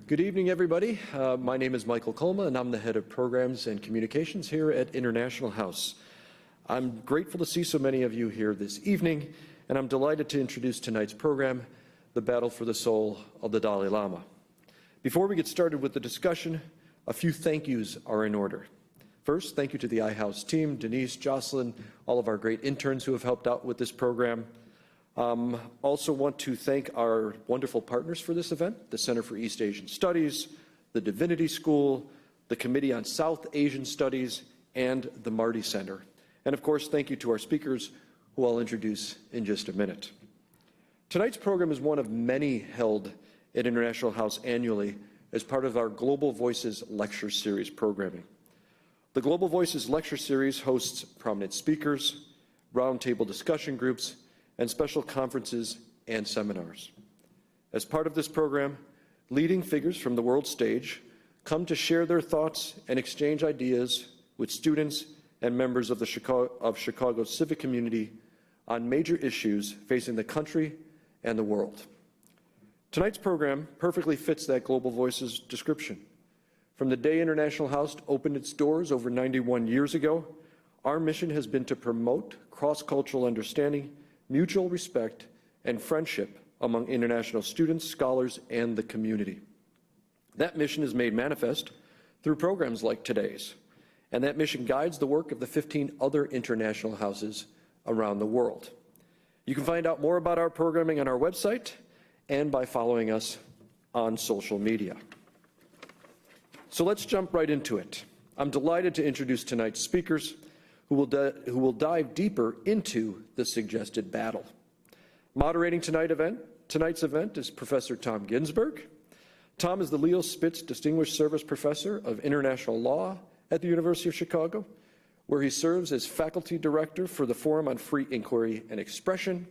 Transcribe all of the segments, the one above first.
Good evening, everybody. My name is Michael Colma, and I'm the head of programs and communications here at International House. I'm grateful to see so many of you here this evening, and I'm delighted to introduce tonight's program, The Battle for the Soul of the Dalai Lama. Before we get started with the discussion, a few thank yous are in order. First, thank you to the iHouse team, Denise, Jocelyn, all of our great interns who have helped out with this program. Also want to thank our wonderful partners for this event, the Center for East Asian Studies, the Divinity School, the Committee on South Asian Studies, and the Marty Center. And of course, thank you to our speakers, who I'll introduce in just a minute. Tonight's program is one of many held at International House annually as part of our Global Voices Lecture Series programming. The Global Voices Lecture Series hosts prominent speakers, roundtable discussion groups, and special conferences and seminars. As part of this program, leading figures from the world stage come to share their thoughts and exchange ideas with students and members of the Chicago's civic community on major issues facing the country and the world. Tonight's program perfectly fits that Global Voices description. From the day International House opened its doors over 91 years ago, our mission has been to promote cross-cultural understanding, mutual respect, and friendship among international students, scholars, and the community. That mission is made manifest through programs like today's, and that mission guides the work of the 15 other international houses around the world. You can find out more about our programming on our website and by following us on social media. So let's jump right into it. I'm delighted to introduce tonight's speakers, who will dive deeper into the suggested battle. Moderating tonight's event is Professor Tom Ginsberg. Tom is the Leo Spitz Distinguished Service Professor of International Law at the University of Chicago, where he serves as faculty director for the Forum on Free Inquiry and Expression,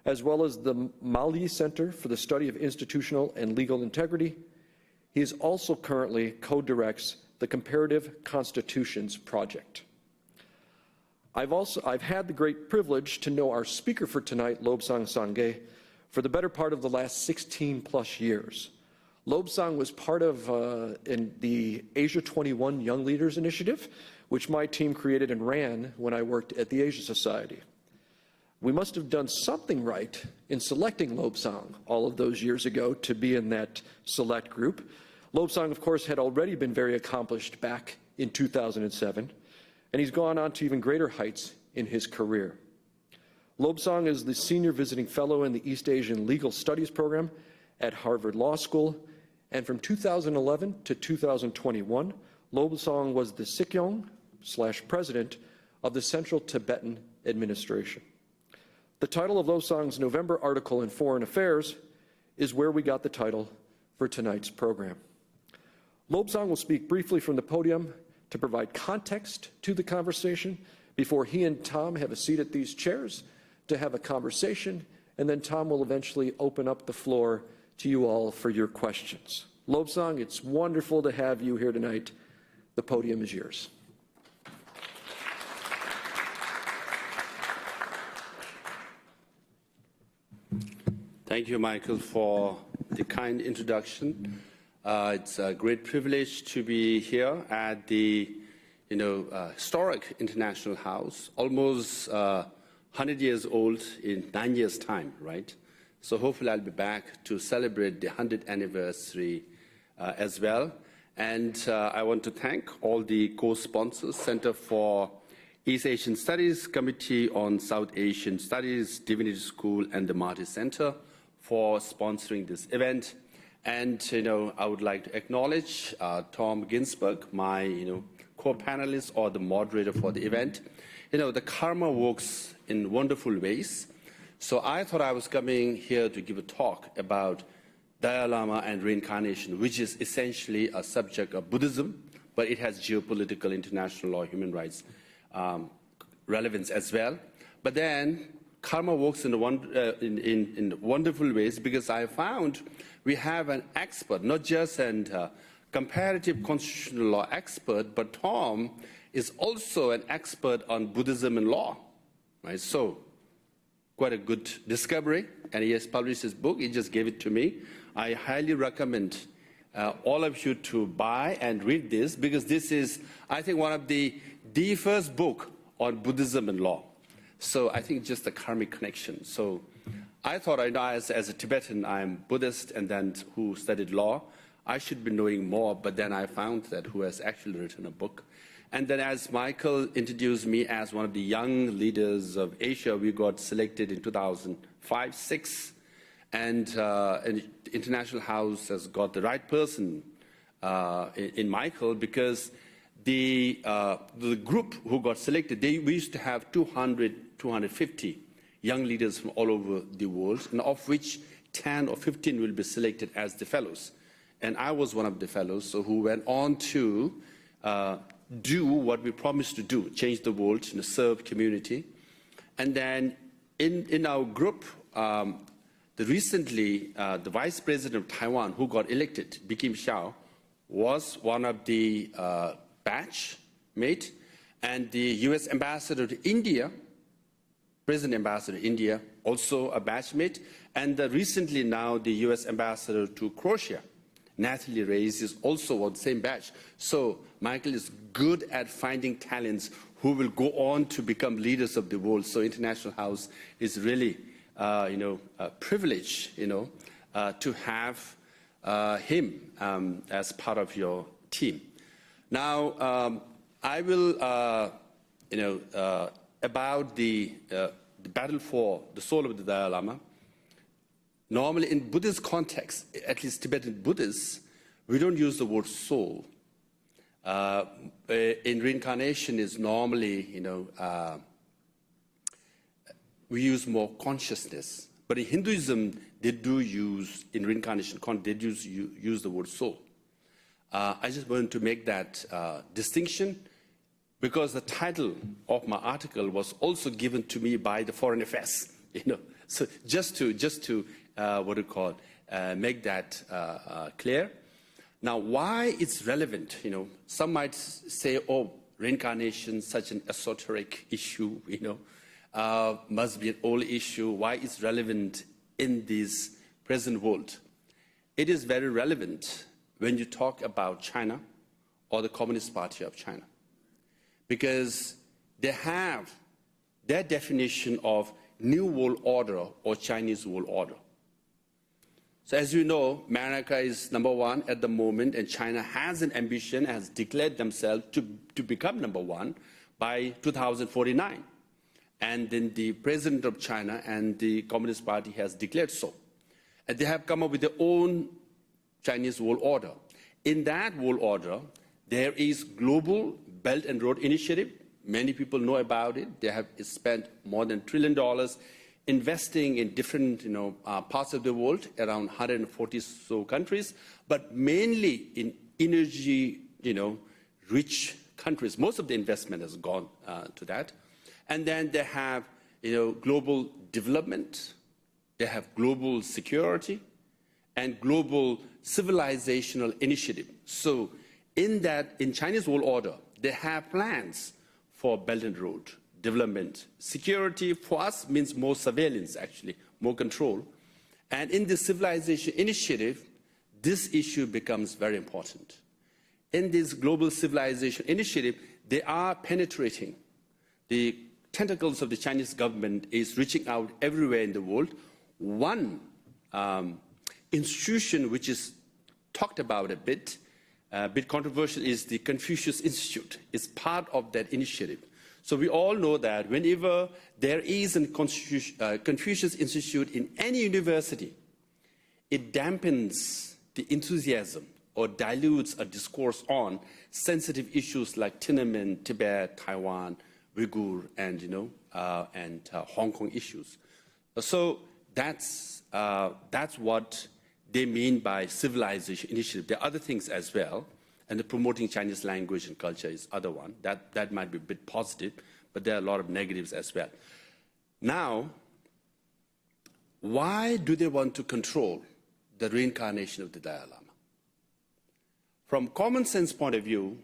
as well as the Mali Center for the Study of Institutional and Legal Integrity. He is also currently co-directs the Comparative Constitutions Project. I've had the great privilege to know our speaker for tonight, Lobsang Sangay, for the better part of the last 16 plus years. Lobsang was part of in the Asia 21 Young Leaders Initiative, which my team created and ran when I worked at the Asia Society. We must have done something right in selecting Lobsang all of those years ago to be in that select group. Lobsang, of course, had already been very accomplished back in 2007. And he's gone on to even greater heights in his career. Lobsang is the Senior Visiting Fellow in the East Asian Legal Studies Program at Harvard Law School, and from 2011 to 2021, Lobsang was the Sikyong / President of the Central Tibetan Administration. The title of Lobsang's November article in Foreign Affairs is where we got the title for tonight's program. Lobsang will speak briefly from the podium to provide context to the conversation before he and Tom have a seat at these chairs to have a conversation, and then Tom will eventually open up the floor to you all for your questions. Lobsang, it's wonderful to have you here tonight. The podium is yours. Thank you, Michael, for the kind introduction. It's a great privilege to be here at the historic International House, almost 100 years old in 9 years' time, right? So hopefully I'll be back to celebrate the 100th anniversary as well. And I want to thank all the co-sponsors, Center for East Asian Studies, Committee on South Asian Studies, Divinity School, and the Marty Center for sponsoring this event. And, I would like to acknowledge Tom Ginsberg, my, co-panelist or the moderator for the event. The karma works in wonderful ways. So I thought I was coming here to give a talk about Dalai Lama and reincarnation, which is essentially a subject of Buddhism, but it has geopolitical, international law, human rights relevance as well. But then karma works in wonderful ways, because I found we have an expert, not just a comparative constitutional law expert, but Tom is also an expert on Buddhism and law, right? So quite a good discovery, and he has published his book. He just gave it to me. I highly recommend all of you to buy and read this, because this is, I think, one of the first book on Buddhism and law. So I think just the karmic connection. So I thought, as a Tibetan, I'm Buddhist and then who studied law, I should be knowing more, but then I found that who has actually written a book. And then as Michael introduced me as one of the young leaders of Asia, we got selected in 2005-06, and the International House has got the right person in Michael, because the group who got selected, we used to have 250 young leaders from all over the world, and of which 10 or 15 will be selected as the fellows. And I was one of the fellows, so who went on to do what we promised to do, change the world, serve community. And then in our group, recently, the Vice President of Taiwan, who got elected, Bi-khim Hsiao, was one of the batch mate, and the U.S. Ambassador to India, President Ambassador to India, also a batch mate, and recently now the U.S. Ambassador to Croatia, Natalie Reyes, is also on the same batch. So Michael is good at finding talents who will go on to become leaders of the world. So International House is really, a privilege, to have him as part of your team. Now, I will, about the battle for the soul of the Dalai Lama. Normally, in Buddhist context, at least Tibetan Buddhists, we don't use the word soul. In reincarnation is normally, we use more consciousness. But in Hinduism, they do use, in reincarnation, they use the word soul. I just wanted to make that distinction, because the title of my article was also given to me by the Foreign Affairs. So just to make that clear. Now, why it's relevant? Some might say, "Oh, reincarnation, such an esoteric issue. Must be an old issue. Why it's relevant in this present world?" It is very relevant when you talk about China or the Communist Party of China, because they have their definition of New World Order or Chinese World Order. So as you know, America is #1 at the moment, and China has an ambition, has declared themselves to become #1 by 2049. And then the president of China and the Communist Party has declared so. And they have come up with their own Chinese World Order. In that world order, there is Global Belt and Road Initiative. Many people know about it. They have spent more than $1 trillion investing in different parts of the world, around 140 so countries, but mainly in energy rich countries. Most of the investment has gone to that. And then they have global development, they have global security, and global civilizational initiative. So in Chinese world order, they have plans for Belt and Road development. Security for us means more surveillance, actually, more control. And in the civilization initiative, this issue becomes very important. In this global civilization initiative, they are penetrating. The tentacles of the Chinese government is reaching out everywhere in the world. One institution which is talked about a bit controversial, is the Confucius Institute. It's part of that initiative. So we all know that whenever there is a Confucius Institute in any university, it dampens the enthusiasm or dilutes a discourse on sensitive issues like Tiananmen, Tibet, Taiwan, Uyghur, and Hong Kong issues. So that's what they mean by civilization initiative. There are other things as well, and the promoting Chinese language and culture is other one. That might be a bit positive, but there are a lot of negatives as well. Now, why do they want to control the reincarnation of the Dalai Lama? From common sense point of view,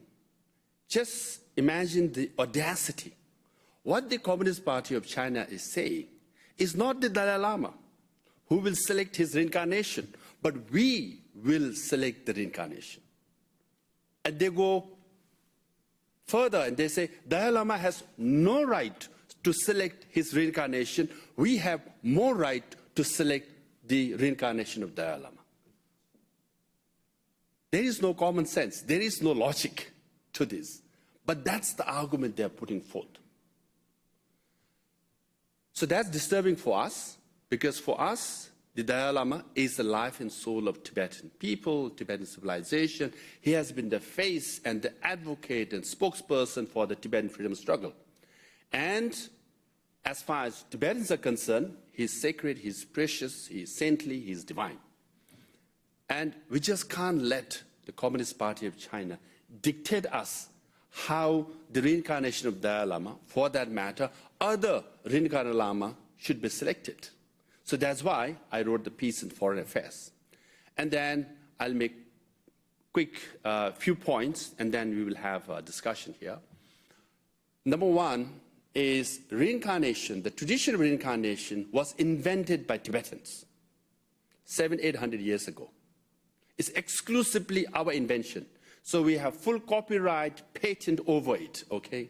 just imagine the audacity. What the Communist Party of China is saying is not the Dalai Lama who will select his reincarnation, but we will select the reincarnation. And they go further and they say, Dalai Lama has no right to select his reincarnation. We have more right to select the reincarnation of Dalai Lama. There is no common sense. There is no logic to this. But that's the argument they're putting forth. So that's disturbing for us, because for us, the Dalai Lama is the life and soul of Tibetan people, Tibetan civilization. He has been the face and the advocate and spokesperson for the Tibetan freedom struggle. And as far as Tibetans are concerned, he's sacred, he's precious, he's saintly, he's divine. And we just can't let the Communist Party of China dictate us how the reincarnation of Dalai Lama, for that matter, other reincarnated Lama should be selected. So that's why I wrote the piece in Foreign Affairs. And then I'll make quick few points, and then we will have a discussion here. Number one is reincarnation. The tradition of reincarnation was invented by Tibetans 700-800 years ago. It's exclusively our invention. So we have full copyright, patent over it, okay?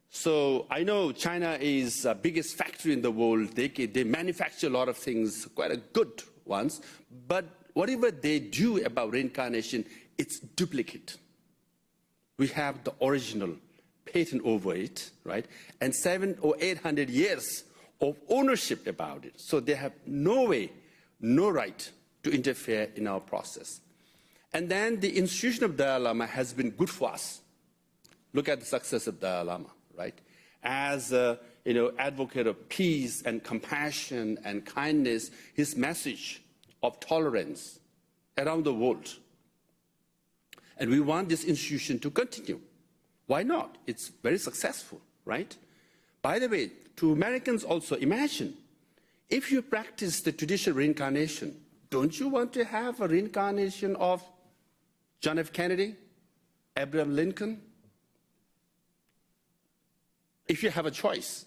So I know China is the biggest factory in the world. They manufacture a lot of things, quite a good ones. But whatever they do about reincarnation, it's duplicate. We have the original patent over it, right? And 700 or 800 years of ownership about it. So they have no way, no right to interfere in our process. And then the institution of Dalai Lama has been good for us. Look at the success of Dalai Lama, right? As a advocate of peace and compassion and kindness, his message of tolerance around the world. And we want this institution to continue. Why not? It's very successful, right? By the way, to Americans also, imagine, if you practice the traditional reincarnation, don't you want to have a reincarnation of John F. Kennedy, Abraham Lincoln? If you have a choice.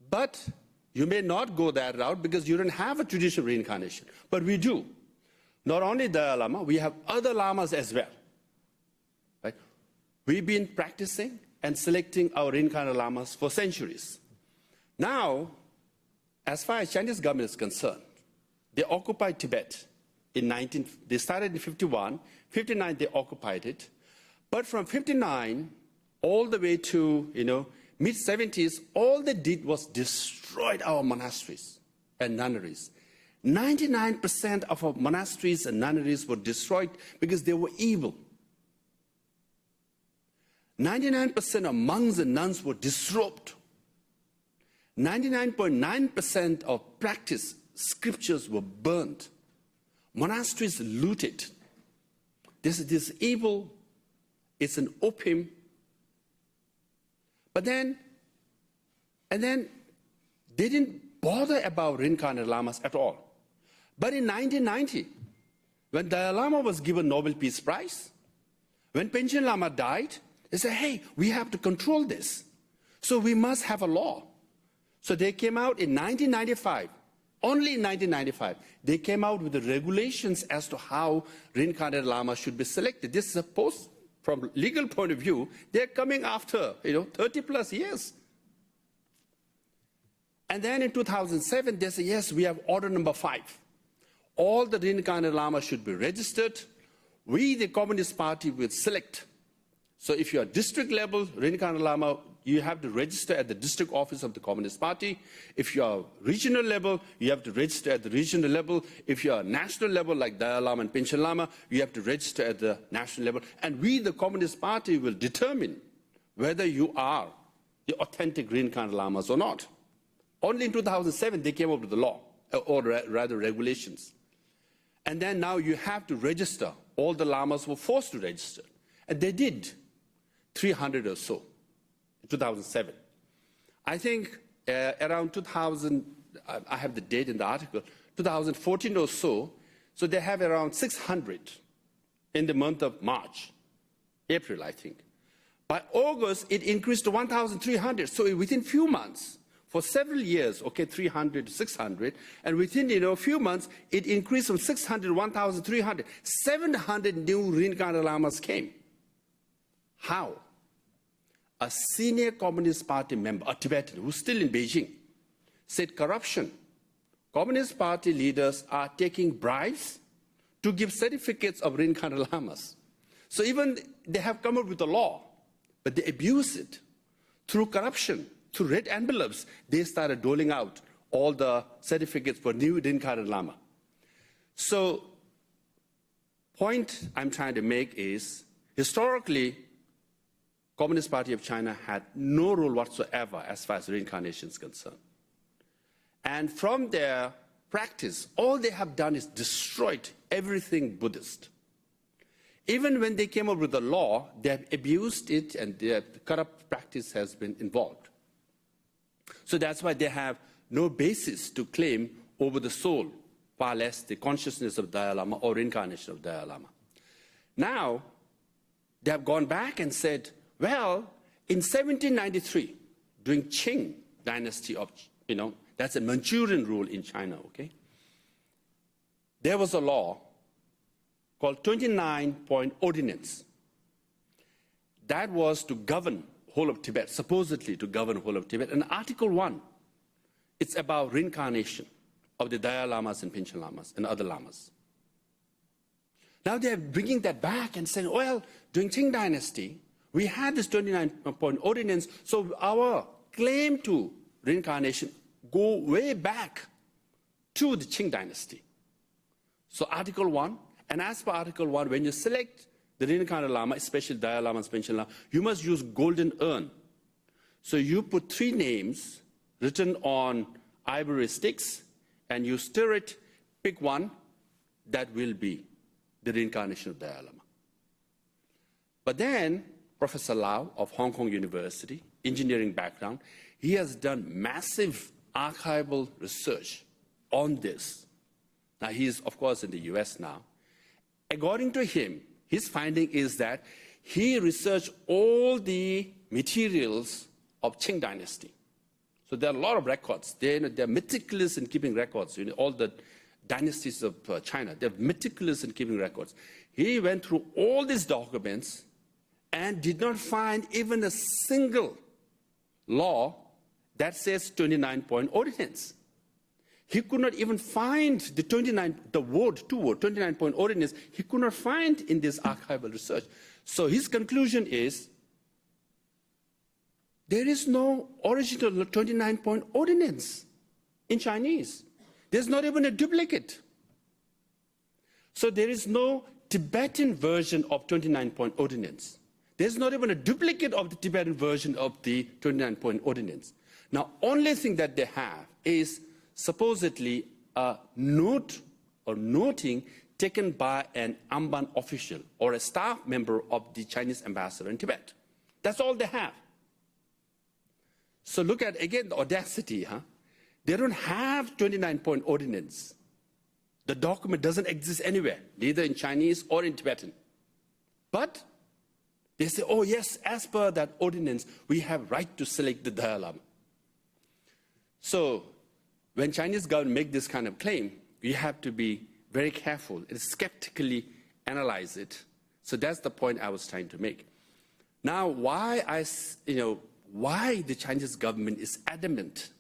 But you may not go that route because you don't have a traditional reincarnation. But we do. Not only Dalai Lama, we have other lamas as well. Right? We've been practicing and selecting our reincarnated lamas for centuries. Now, as far as Chinese government is concerned, they occupied Tibet they started in 51, 59 they occupied it. But from 59 all the way to mid-70s, all they did was destroyed our monasteries and nunneries. 99% of our monasteries and nunneries were destroyed because they were evil. 99% of monks and nuns were disrobed. 99.9% of practice scriptures were burnt. Monasteries looted. This evil, it's an opium. And then they didn't bother about reincarnated lamas at all. But in 1990, when Dalai Lama was given Nobel Peace Prize, when Panchen Lama died, they said, hey, we have to control this. So we must have a law. So they came out in 1995. Only in 1995, they came out with the regulations as to how reincarnated lama should be selected. This is a from legal point of view, they're coming after 30 plus years. And then in 2007, they said, yes, we have order number 5. All the reincarnated lamas should be registered. We, the Communist Party, will select. So if you're district level reincarnated lama, you have to register at the district office of the Communist Party. If you are regional level, you have to register at the regional level. If you are national level, like Dalai Lama and Panchen Lama, you have to register at the national level. And we, the Communist Party, will determine whether you are the authentic reincarnated lamas or not. Only in 2007, they came up with the law, or rather regulations. And then now you have to register. All the lamas were forced to register. And they did, 300 or so. 2007. I think around 2000, I have the date in the article, 2014 or so, so they have around 600 in the month of March, April, I think. By August, it increased to 1,300. So within few months, for several years, okay, 300 to 600, and within, a few months, it increased from 600 to 1,300. 700 new reincarnated lamas came. How? A senior Communist Party member, a Tibetan, who's still in Beijing, said corruption. Communist Party leaders are taking bribes to give certificates of reincarnated lamas. So even they have come up with a law, but they abuse it. Through corruption, through red envelopes, they started doling out all the certificates for new reincarnated lama. So, point I'm trying to make is, historically, Communist Party of China had no role whatsoever as far as reincarnation is concerned. And from their practice, all they have done is destroyed everything Buddhist. Even when they came up with the law, they have abused it, and their corrupt practice has been involved. So that's why they have no basis to claim over the soul, far less the consciousness of Dalai Lama or reincarnation of Dalai Lama. Now, they have gone back and said, well, in 1793, during Qing dynasty of, that's a Manchurian rule in China, okay? There was a law called 29-point ordinance. That was to govern whole of Tibet, supposedly to govern whole of Tibet. And Article 1, it's about reincarnation of the Dalai Lamas and Pinchen Lamas and other Lamas. Now they're bringing that back and saying, well, during Qing dynasty, we had this 29-point ordinance, so our claim to reincarnation go way back to the Qing dynasty. So Article 1, and as per Article 1, when you select the reincarnated Lama, especially Dalai Lama and Pinchen Lama, you must use golden urn. So you put 3 names written on ivory sticks, and you stir it, pick one, that will be the reincarnation of Dalai Lama. But then, Professor Lau of Hong Kong University, engineering background, he has done massive archival research on this. Now, he is, of course, in the US now. According to him, his finding is that he researched all the materials of Qing dynasty. So there are a lot of records. They're meticulous in keeping records. All the dynasties of China, they're meticulous in keeping records. He went through all these documents and did not find even a single law that says 29-point ordinance. He could not even find the 29-point ordinance, he could not find in this archival research. So his conclusion is, there is no original 29-point ordinance in Chinese. There's not even a duplicate. So there is no Tibetan version of 29-point ordinance. There's not even a duplicate of the Tibetan version of the 29-point ordinance. Now, only thing that they have is supposedly a note or noting taken by an Amban official or a staff member of the Chinese ambassador in Tibet. That's all they have. So look at, again, the audacity. They don't have 29-point ordinance. The document doesn't exist anywhere, neither in Chinese or in Tibetan. But they say, oh yes, as per that ordinance, we have right to select the Dalai Lama. So when Chinese government make this kind of claim, we have to be very careful and skeptically analyze it. So that's the point I was trying to make. Now, why the Chinese government is adamant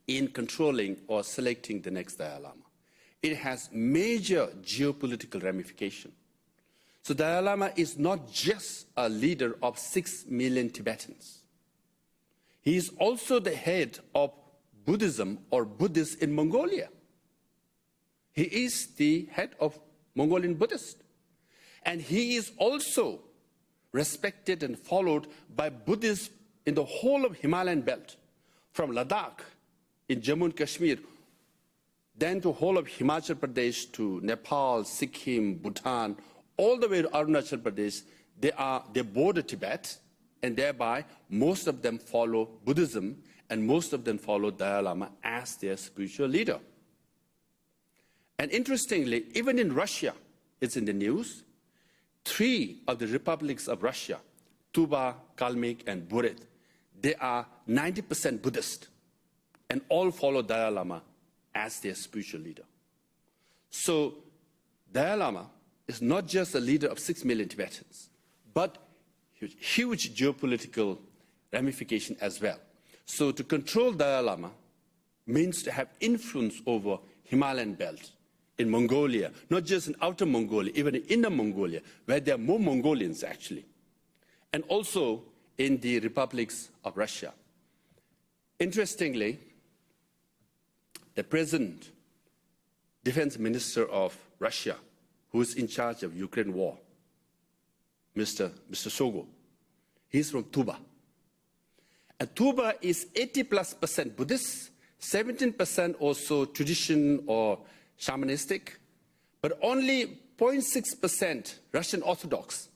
in controlling or selecting the next Dalai Lama? It has major geopolitical ramification. So Dalai Lama is not just a leader of 6 million Tibetans. He is also the head of Buddhism or Buddhists in Mongolia. He is the head of Mongolian Buddhists. And he is also respected and followed by Buddhists in the whole of Himalayan belt, from Ladakh in Jammu and Kashmir, then to whole of Himachal Pradesh, to Nepal, Sikkim, Bhutan, all the way to Arunachal Pradesh. They border Tibet, and thereby most of them follow Buddhism, and most of them follow Dalai Lama as their spiritual leader. And interestingly, even in Russia, it's in the news, 3 of the republics of Russia, Tuva, Kalmyk, and Buret, they are 90% Buddhist. and all follow Dalai Lama as their spiritual leader. So Dalai Lama is not just a leader of 6 million Tibetans, but huge geopolitical ramification as well. So to control Dalai Lama means to have influence over Himalayan belt in Mongolia, not just in outer Mongolia, even in inner Mongolia, where there are more Mongolians actually, and also in the republics of Russia. Interestingly, the present defense minister of Russia, who is in charge of Ukraine war, Mr. Shogo, he's from Tuba. And Tuba is 80+% Buddhist, 17% also tradition or shamanistic, but only 0.6% Russian Orthodox.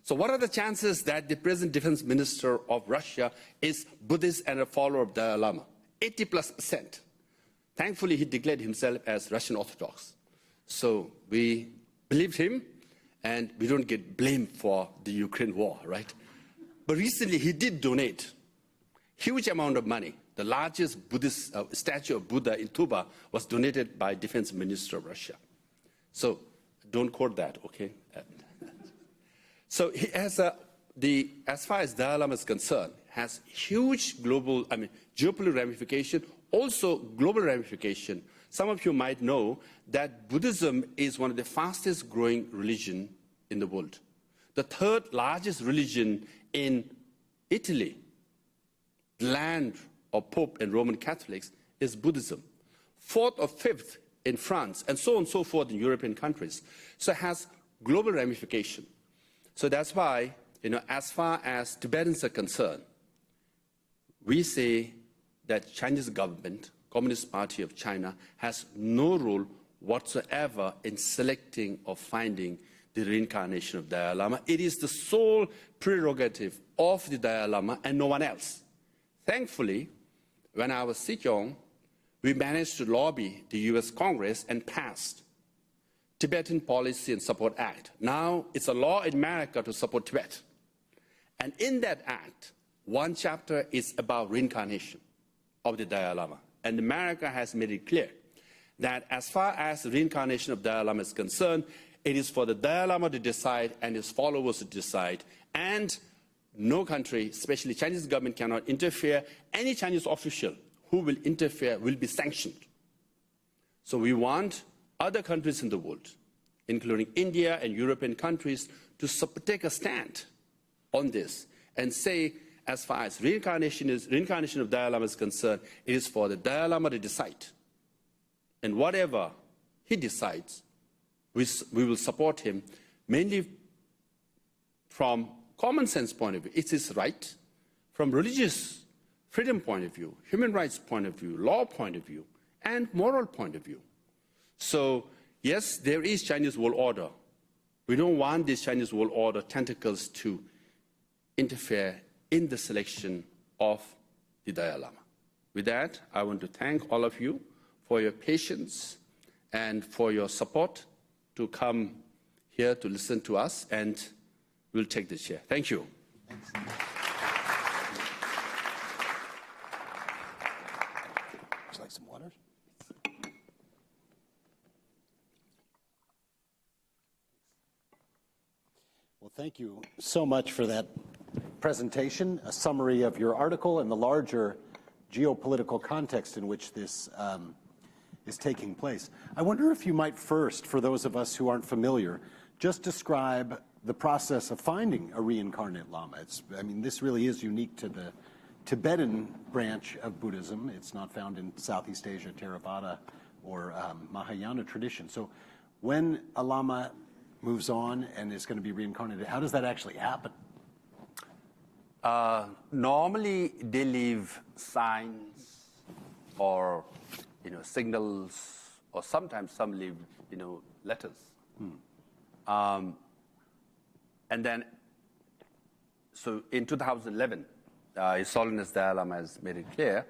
So what are the chances that the present defense minister of Russia is Buddhist and a follower of Dalai Lama? 80+%. Thankfully, he declared himself as Russian Orthodox. So we believed him, and we don't get blamed for the Ukraine war, right? But recently, he did donate huge amount of money. The largest Buddhist statue of Buddha in Tuba was donated by Defense Minister of Russia. So don't quote that, okay? So he has as far as Dalai Lama is concerned, has huge global, geopolitical ramification, also global ramification. Some of you might know that Buddhism is one of the fastest growing religion in the world. The third largest religion in Italy, land of Pope and Roman Catholics, is Buddhism. Fourth or fifth in France, and so on and so forth in European countries. So it has global ramification. So that's why, as far as Tibetans are concerned, we say that Chinese government, Communist Party of China, has no role whatsoever in selecting or finding the reincarnation of Dalai Lama. It is the sole prerogative of the Dalai Lama and no one else. Thankfully, when I was Sikyong, we managed to lobby the US Congress and passed Tibetan Policy and Support Act. Now it's a law in America to support Tibet. And in that act, one chapter is about reincarnation of the Dalai Lama. And America has made it clear that as far as the reincarnation of Dalai Lama is concerned, it is for the Dalai Lama to decide and his followers to decide. And no country, especially Chinese government, cannot interfere. Any Chinese official who will interfere will be sanctioned. So we want other countries in the world, including India and European countries, to take a stand on this and say, as far as reincarnation of Dalai Lama is concerned, it is for the Dalai Lama to decide. And whatever he decides, we will support him, mainly from common sense point of view. It's his right. From religious freedom point of view, human rights point of view, law point of view, and moral point of view. So, yes, there is Chinese world order. We don't want this Chinese world order tentacles to interfere in the selection of the Dalai Lama. With that, I want to thank all of you for your patience and for your support to come here to listen to us, and we'll take the chair. Thank you. Thanks. Would you like some water? Well, thank you so much for that presentation, a summary of your article and the larger geopolitical context in which this is taking place. I wonder if you might first, for those of us who aren't familiar, just describe the process of finding a reincarnate Lama. This really is unique to the Tibetan branch of Buddhism. It's not found in Southeast Asia, Theravada, or Mahayana tradition. So when a Lama moves on and is going to be reincarnated, how does that actually happen? Normally, they leave signs or signals, or sometimes some leave letters. And then, so in 2011, His Holiness Dalai Lama has made it clear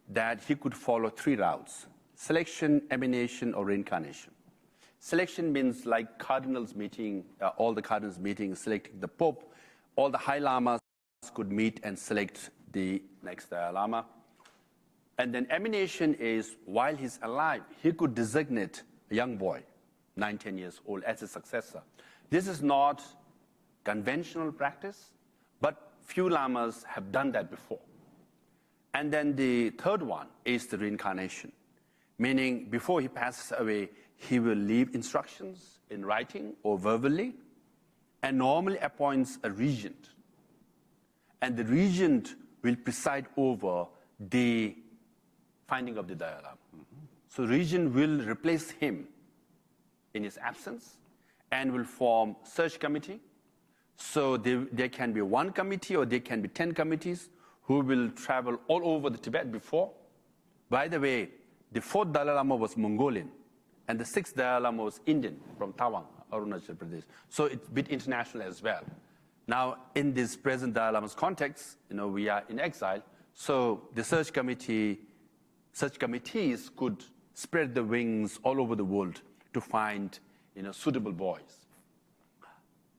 that he could follow 3 routes: selection, emanation, or reincarnation. Selection means like cardinals meeting, all the cardinals meeting, selecting the Pope. All the high lamas could meet and select the next Dalai Lama. And then emanation is while he's alive, he could designate a young boy, 9, 10 years old, as a successor. This is not conventional practice, but few lamas have done that before. And then the third one is the reincarnation, meaning before he passes away, he will leave instructions in writing or verbally, and normally appoints a regent. And the regent will preside over the finding of the Dalai Lama. So regent will replace him in his absence and will form search committee. So there can be one committee or there can be 10 committees who will travel all over the Tibet before. By the way, the 4th Dalai Lama was Mongolian and the 6th Dalai Lama was Indian from Tawang, Arunachal Pradesh. So it's a bit international as well. Now, in this present Dalai Lama's context, we are in exile. So the search committees could spread the wings all over the world to find, suitable boys.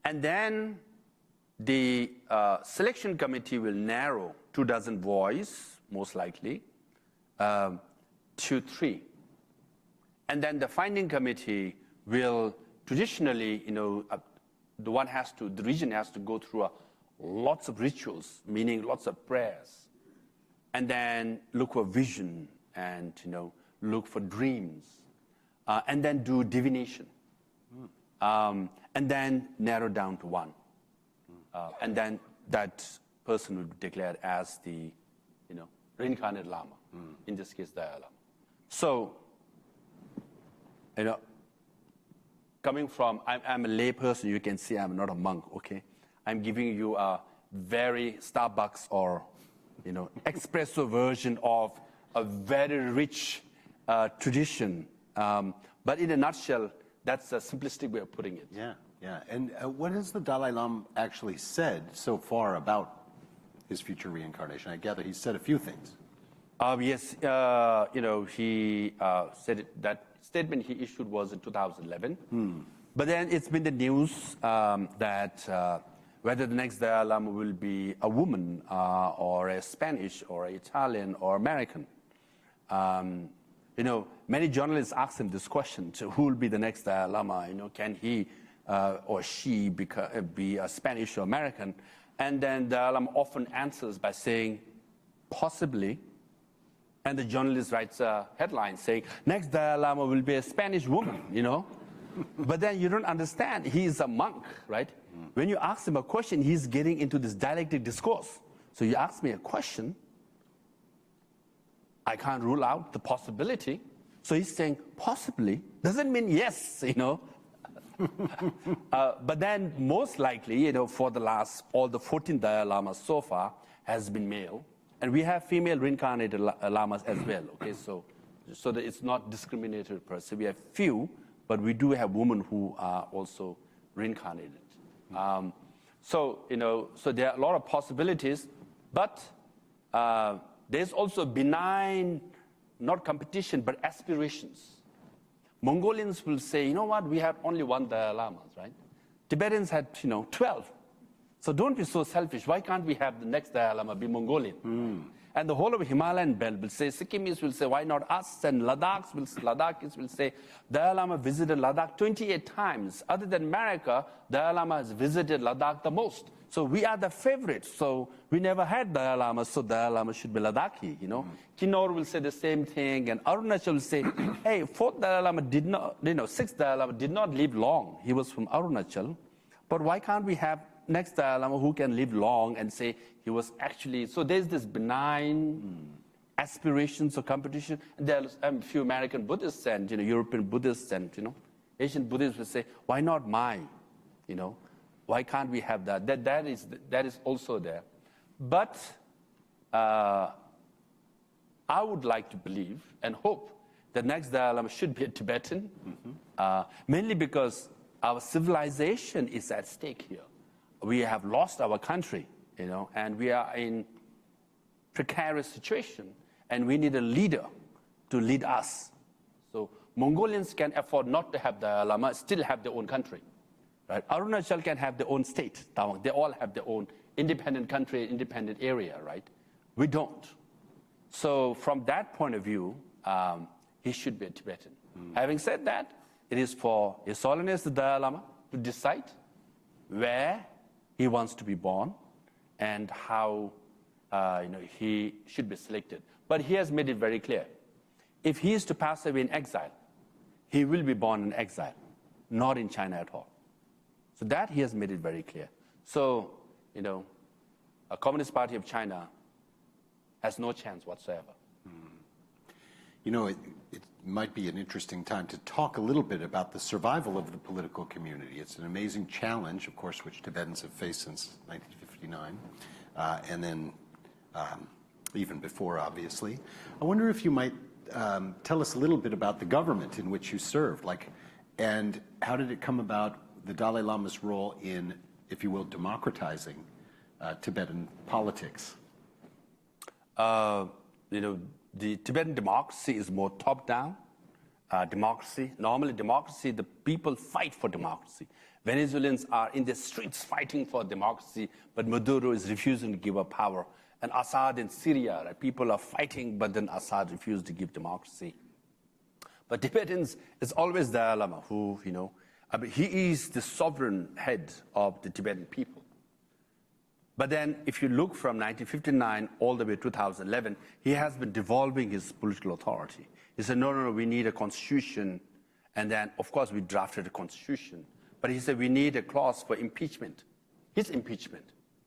And then the selection committee will narrow 24 boys, most likely, to 3. And then the finding committee will traditionally, the region has to go through lots of rituals, meaning lots of prayers, and then look for vision and, look for dreams, and then do divination, and then narrow down to 1. And then that person will be declared as the, reincarnated Lama, in this case, Dalai Lama. So, coming from, I'm a lay person, you can see I'm not a monk, okay? I'm giving you a very Starbucks or, espresso version of a very rich tradition. But in a nutshell, that's a simplistic way of putting it. Yeah, yeah. And what has the Dalai Lama actually said so far about his future reincarnation? I gather he said a few things. Yes, he said that statement he issued was in 2011. But then it's been the news that whether the next Dalai Lama will be a woman or a Spanish or Italian or American. Many journalists ask him this question: so who will be the next Dalai Lama? Can he or she be a Spanish or American? And then Dalai Lama often answers by saying, possibly. And the journalist writes a headline saying, next Dalai Lama will be a Spanish woman, But then you don't understand, he is a monk, right? When you ask him a question, he's getting into this dialectic discourse. So you ask me a question, I can't rule out the possibility. So he's saying, possibly, doesn't mean yes, But then most likely, for all the 14 Dalai Lamas so far has been male. And we have female reincarnated lamas as well, okay? So that it's not discriminatory per se. We have few, but we do have women who are also reincarnated. So there are a lot of possibilities, but there's also benign, not competition, but aspirations. Mongolians will say, we have only 1 Dalai Lama, right? Tibetans had, 12. So don't be so selfish. Why can't we have the next Dalai Lama be Mongolian? And the whole of Himalayan belt will say, Sikkimis will say, why not us? And Ladakhis will say, Dalai Lama visited Ladakh 28 times. Other than America, Dalai Lama has visited Ladakh the most. So we are the favorites. So we never had Dalai Lama, so Dalai Lama should be Ladakhi, Kinnaur will say the same thing, and Arunachal will say, hey, 4th Dalai Lama 6th Dalai Lama did not live long. He was from Arunachal. But why can't we have next Dalai Lama who can live long and say he was actually, so there's this benign aspirations of competition. And there are a few American Buddhists and European Buddhists and Asian Buddhists will say, why not mine? Why can't we have that? That is also there. But I would like to believe and hope the next Dalai Lama should be a Tibetan, mainly because our civilization is at stake here. We have lost our country, and we are in precarious situation, and we need a leader to lead us. So Mongolians can afford not to have Dalai Lama, still have their own country. Right? Arunachal can have their own state. They all have their own independent country, independent area, right? We don't. So from that point of view, he should be a Tibetan. Having said that, it is for His Holiness the Dalai Lama to decide where he wants to be born and how he should be selected. But he has made it very clear. If he is to pass away in exile, he will be born in exile, not in China at all. So that he has made it very clear. So, a Communist Party of China has no chance whatsoever. It might be an interesting time to talk a little bit about the survival of the political community. It's an amazing challenge, of course, which Tibetans have faced since 1959, and then even before, obviously. I wonder if you might tell us a little bit about the government in which you served, and how did it come about, the Dalai Lama's role in, if you will, democratizing Tibetan politics? The Tibetan democracy is more top-down democracy. Normally, democracy, the people fight for democracy. Venezuelans are in the streets fighting for democracy, but Maduro is refusing to give up power. And Assad in Syria, right? People are fighting, but then Assad refused to give democracy. But Tibetans, it's always Dalai Lama who, he is the sovereign head of the Tibetan people. But then if you look from 1959 all the way to 2011, he has been devolving his political authority. He said, no, we need a constitution. And then, of course, we drafted a constitution. But he said, we need a clause for impeachment, his impeachment.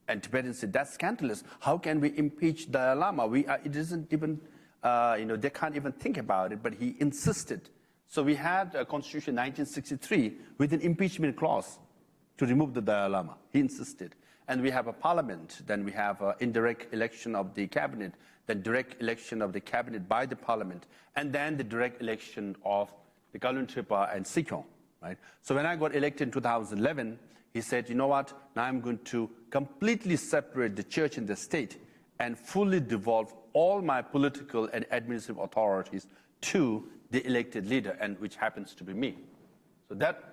And Tibetans said, that's scandalous. How can we impeach Dalai Lama? It isn't even, they can't even think about it, but he insisted. So we had a constitution in 1963 with an impeachment clause to remove the Dalai Lama. He insisted. And we have a parliament, then we have an indirect election of the cabinet, then direct election of the cabinet by the parliament, and then the direct election of the Kowloon Tripa and Sikyong, right? So when I got elected in 2011, he said, you know what, now I'm going to completely separate the church and the state and fully devolve all my political and administrative authorities to the elected leader, and which happens to be me. So that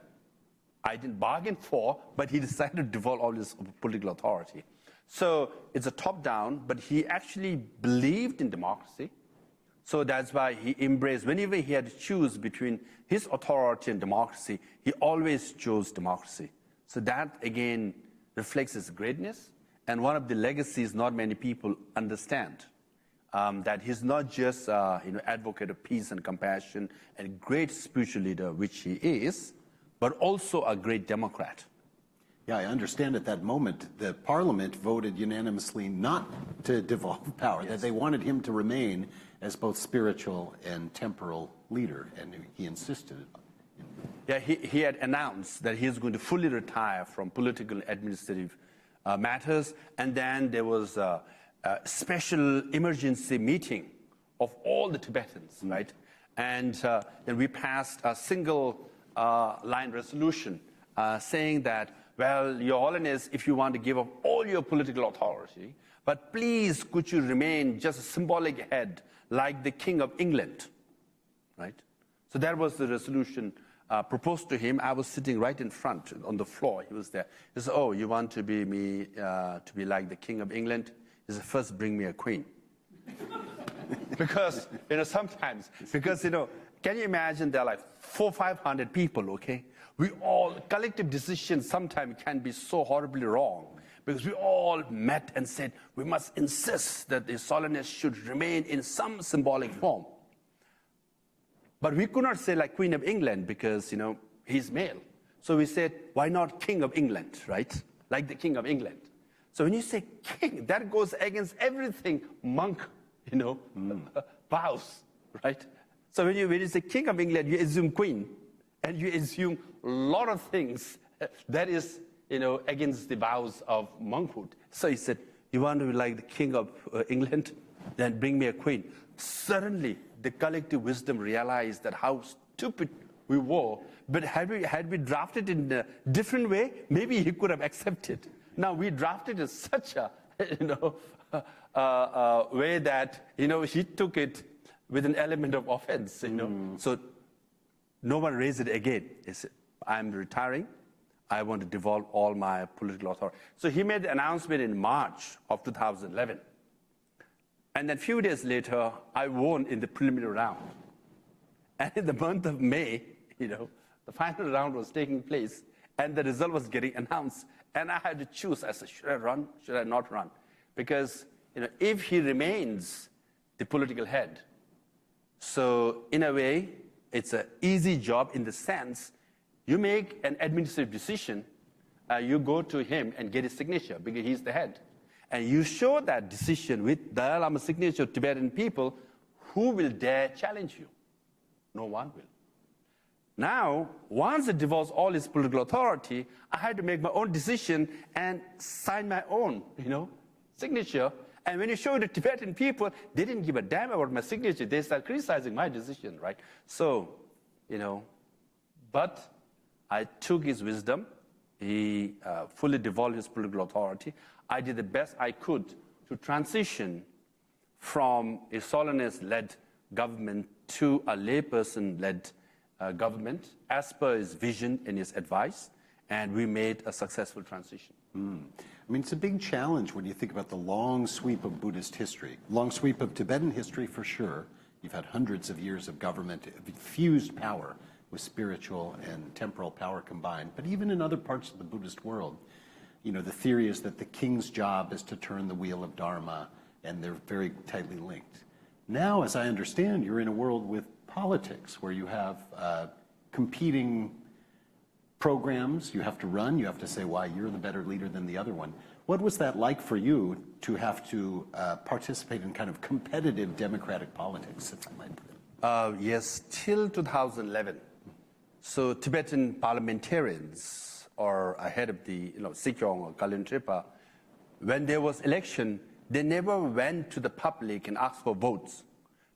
I didn't bargain for, but he decided to devolve all his political authority. So it's a top-down, but he actually believed in democracy. So that's why he embraced, whenever he had to choose between his authority and democracy, he always chose democracy. So that, again, reflects his greatness. And one of the legacies not many people understand, that he's not just advocate of peace and compassion and great spiritual leader, which he is, but also a great Democrat. Yeah, I understand at that moment the parliament voted unanimously not to devolve power, that they wanted him to remain as both spiritual and temporal leader, and he insisted. Yeah, he had announced that he is going to fully retire from political and administrative matters, and then there was a special emergency meeting of all the Tibetans, right? And then we passed a single line resolution saying that, well, Your Holiness, if you want to give up all your political authority, but please could you remain just a symbolic head like the King of England, right? So that was the resolution proposed to him. I was sitting right in front on the floor. He was there. He said, oh, you want to be me to be like the King of England? He said, first bring me a queen. Because, sometimes, can you imagine there are like 400-500 people, okay? We all, collective decisions sometimes can be so horribly wrong because we all met and said, we must insist that the Holiness should remain in some symbolic form. But we could not say like Queen of England because, he's male. So we said, why not King of England, right? Like the King of England. So when you say king, that goes against everything monk, vows, right? So when you say King of England, you assume queen, and you assume a lot of things that is, against the vows of monkhood. So he said, you want to be like the King of England? Then bring me a queen. Suddenly, the collective wisdom realized that how stupid we were. But had we drafted in a different way, maybe he could have accepted. Now we drafted in such a, way that, he took it with an element of offense, So no one raised it again. He said, I'm retiring. I want to devolve all my political authority. So he made the announcement in March of 2011. And then a few days later, I won in the preliminary round. And in the month of May, the final round was taking place, and the result was getting announced. And I had to choose. I said, should I run? Should I not run? Because if he remains the political head, so in a way, it's an easy job in the sense you make an administrative decision, you go to him and get his signature because he's the head. And you show that decision with Dalai Lama's signature of Tibetan people, who will dare challenge you? No one will. Now, once it devolves all his political authority, I had to make my own decision and sign my own, signature. And when you show it to Tibetan people, they didn't give a damn about my signature. They started criticizing my decision, right? So, but I took his wisdom. He fully devolved his political authority. I did the best I could to transition from a Solanist-led government to a layperson-led government as per his vision and his advice, and we made a successful transition. I mean, it's a big challenge when you think about the long sweep of Buddhist history, long sweep of Tibetan history for sure. You've had hundreds of years of government, fused power with spiritual and temporal power combined. But even in other parts of the Buddhist world, the theory is that the king's job is to turn the wheel of Dharma, and they're very tightly linked. Now, as I understand, you're in a world with politics where you have competing programs you have to run. You have to say why you're the better leader than the other one. What was that like for you to have to participate in kind of competitive democratic politics, if I might put it? Yes, till 2011. So Tibetan parliamentarians are ahead of the Sikyong or Kalintripa. When there was election, they never went to the public and asked for votes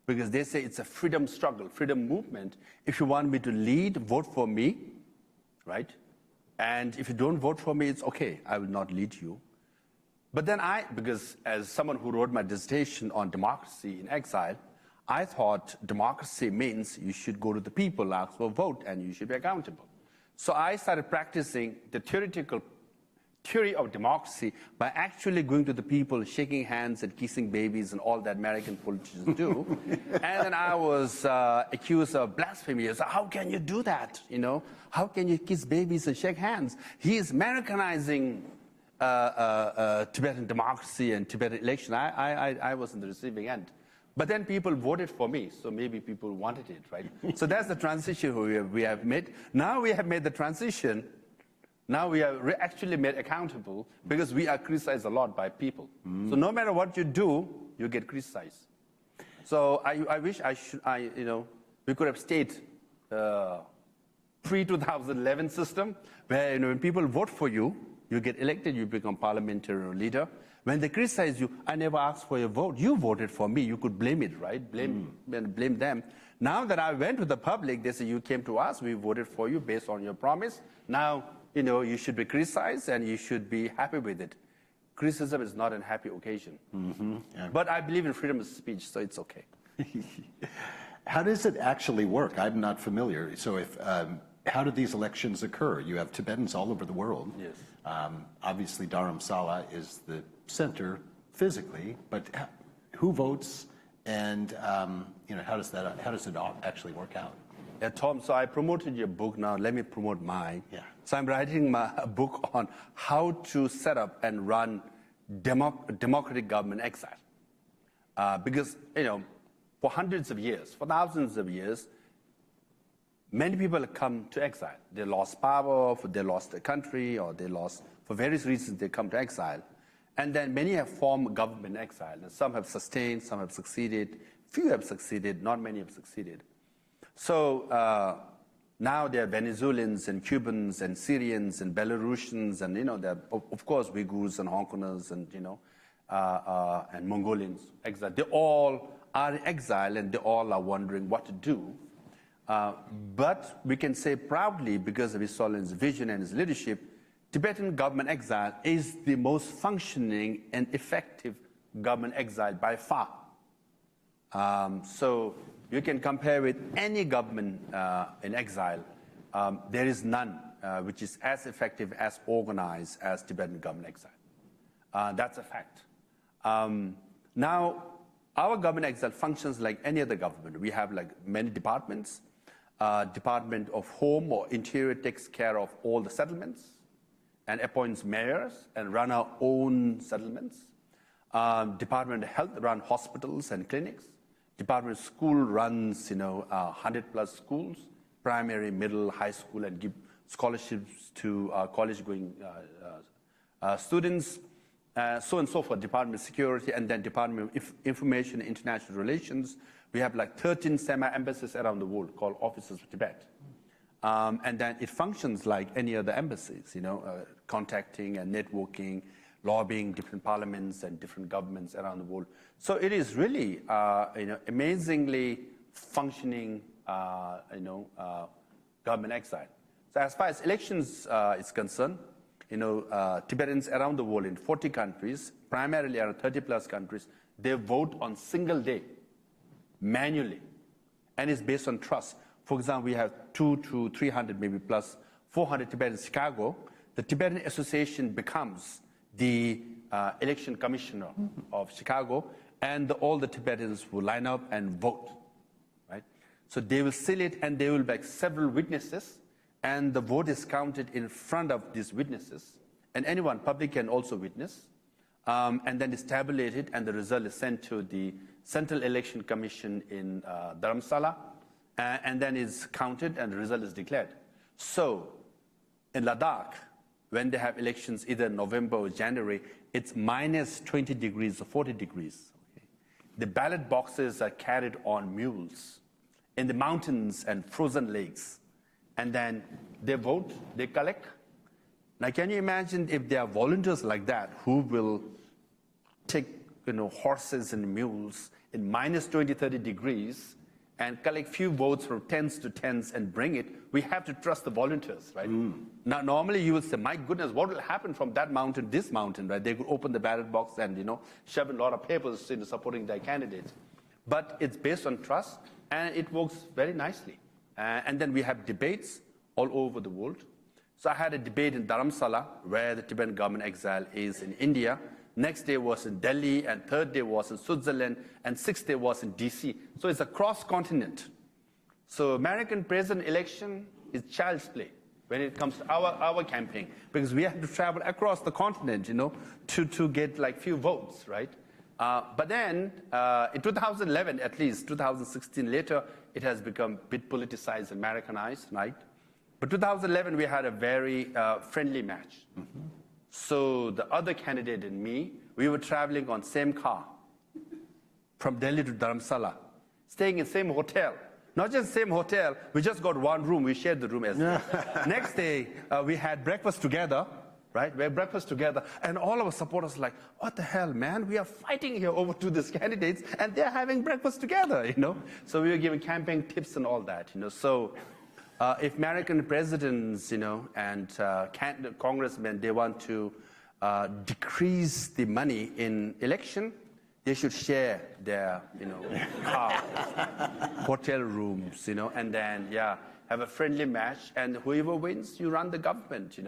because they say it's a freedom struggle, freedom movement. If you want me to lead, vote for me, right? And if you don't vote for me, it's okay. I will not lead you. But then because as someone who wrote my dissertation on democracy in exile, I thought democracy means you should go to the people, ask for a vote, and you should be accountable. So I started practicing the theory of democracy by actually going to the people, shaking hands and kissing babies and all that American politicians do. And then I was accused of blasphemy. I said, how can you do that? How can you kiss babies and shake hands? He is Americanizing Tibetan democracy and Tibetan election. I was in the receiving end. But then people voted for me, so maybe people wanted it, right? So that's the transition we have made. Now we have made the transition. Now we are actually made accountable because we are criticized a lot by people. So no matter what you do, you get criticized. So I wish we could have stayed pre-2011 system where when people vote for you, you get elected, you become parliamentary leader. When they criticize you, I never asked for your vote. You voted for me. You could blame it, right? Blame them. Now that I went to the public, they say, you came to us, we voted for you based on your promise. Now, you should be criticized and you should be happy with it. Criticism is not a happy occasion. Yeah. But I believe in freedom of speech, so it's okay. How does it actually work? I'm not familiar. So how do these elections occur? You have Tibetans all over the world. Yes. Obviously, Dharamsala is the center physically, but who votes, and how does it actually work out? Yeah, Tom, so I promoted your book. Now let me promote mine. Yeah. So I'm writing a book on how to set up and run democratic government exile. Because, for hundreds of years, for thousands of years, many people have come to exile. They lost power, they lost their country, or for various reasons, they come to exile. And then many have formed government exile. And some have sustained, some have succeeded. Few have succeeded, not many have succeeded. So now there are Venezuelans and Cubans and Syrians and Belarusians and, there are, of course, Uyghurs and Hong Kongers and, and Mongolians. Exile. They all are in exile and they all are wondering what to do. But we can say proudly, because of his Solan's vision and his leadership, Tibetan government exile is the most functioning and effective government exile by far. So you can compare with any government in exile. There is none which is as effective, as organized as Tibetan government exile. That's a fact. Now, our government exile functions like any other government. We have like many departments. Department of Home or Interior takes care of all the settlements and appoints mayors and run our own settlements. Department of Health run hospitals and clinics. Department of School runs 100 plus schools, primary, middle, high school, and give scholarships to college-going students. So and so forth, Department of Security, and then Department of Information and International Relations. We have like 13 semi-embassies around the world called Offices of Tibet. And then it functions like any other embassies, contacting and networking, lobbying different parliaments and different governments around the world. So it is really, amazingly functioning, government exile. So as far as elections is concerned, Tibetans around the world in 40 countries, primarily around 30 plus countries, they vote on single day, manually, and it's based on trust. For example, we have 200 to 300, maybe plus 400 Tibetans in Chicago. The Tibetan Association becomes the election commissioner of Chicago, and all the Tibetans will line up and vote, right? So they will seal it, and there will be like several witnesses, and the vote is counted in front of these witnesses, and anyone, public, can also witness, and then it's tabulated, and the result is sent to the Central Election Commission in Dharamsala, and then is counted, and the result is declared. So in Ladakh, when they have elections either November or January, it's minus 20 degrees or 40 degrees. Okay? The ballot boxes are carried on mules in the mountains and frozen lakes. And then they vote, they collect. Now, can you imagine if there are volunteers like that who will take horses and mules in minus 20, 30 degrees and collect few votes from tens to tens and bring it? We have to trust the volunteers, right? Now, normally you will say, my goodness, what will happen from that mountain to this mountain, right? They could open the ballot box and, shove in a lot of papers supporting their candidate. But it's based on trust, and it works very nicely. And then we have debates all over the world. So I had a debate in Dharamsala, where the Tibetan government exile is in India. Next day was in Delhi, and third day was in Switzerland, and sixth day was in DC. So it's a cross-continent. So American president election is child's play when it comes to our campaign, because we have to travel across the continent, to get like few votes, right? But then in 2011, at least 2016 later, it has become a bit politicized, Americanized, right? But 2011, we had a very friendly match. So the other candidate and me, we were traveling on same car from Delhi to Dharamsala, staying in same hotel. Not just same hotel, we just got one room, we shared the room as well. Next day, we had breakfast together, right? We had breakfast together, and all our supporters were like, what the hell, man? We are fighting here over to these candidates, and they're having breakfast together, So we were giving campaign tips and all that, So if American presidents, and congressmen, they want to decrease the money in election, they should share their, cars, hotel rooms, and then, have a friendly match, and whoever wins, you run the government,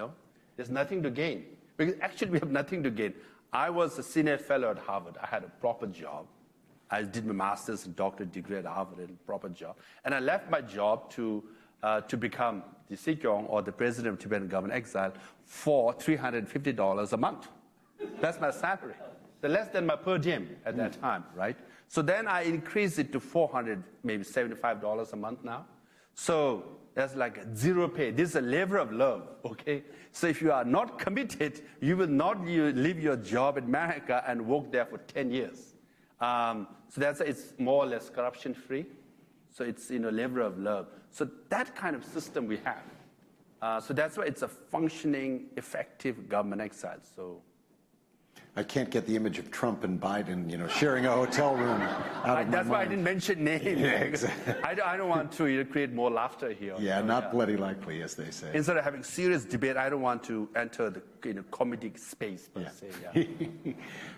There's nothing to gain. Because actually, we have nothing to gain. I was a senior fellow at Harvard. I had a proper job. I did my master's and doctorate degree at Harvard, a proper job. And I left my job to become the Sikyong, or the president of Tibetan government exile, for $350 a month. That's my salary. So less than my per diem at that time, right? So then I increased it to $400, maybe $75 a month now. So that's like zero pay. This is a labor of love, okay? So if you are not committed, you will not leave your job in America and work there for 10 years. So it's more or less corruption-free. So it's, labor of love. So that kind of system we have. So that's why it's a functioning, effective government exile. So I can't get the image of Trump and Biden, sharing a hotel room out of That's my why I mind. didn't mention names. Yeah, exactly. I don't want to create more laughter here. Yeah, not bloody likely, as they say. Instead of having serious debate, I don't want to enter the comedic space, per se. Yeah.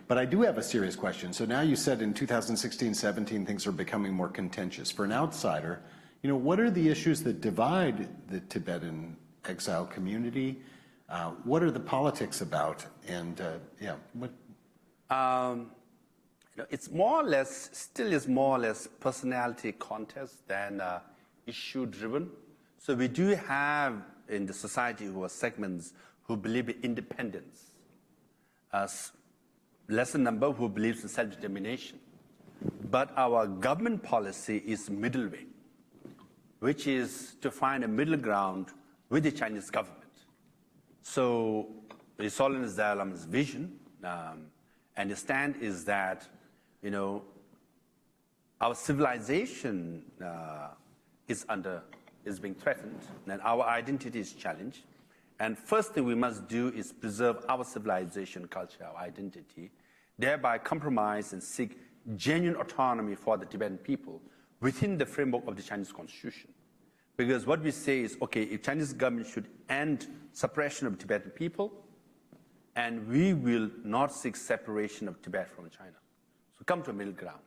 But I do have a serious question. So now you said in 2016-17 things are becoming more contentious. For an outsider, what are the issues that divide the Tibetan exile community? What are the politics about? And what? it's more or less, still is more or less personality contest than issue-driven. So we do have in the society who are segments who believe in independence, lesser number who believes in self-determination. But our government policy is middle way, which is to find a middle ground with the Chinese government. So His Holiness Dalai Lama's vision and the stand is that, our civilization is being threatened, and our identity is challenged. And first thing we must do is preserve our civilization, culture, our identity, thereby compromise and seek genuine autonomy for the Tibetan people within the framework of the Chinese constitution. Because what we say is, okay, if Chinese government should end suppression of Tibetan people, and we will not seek separation of Tibet from China. So come to a middle ground.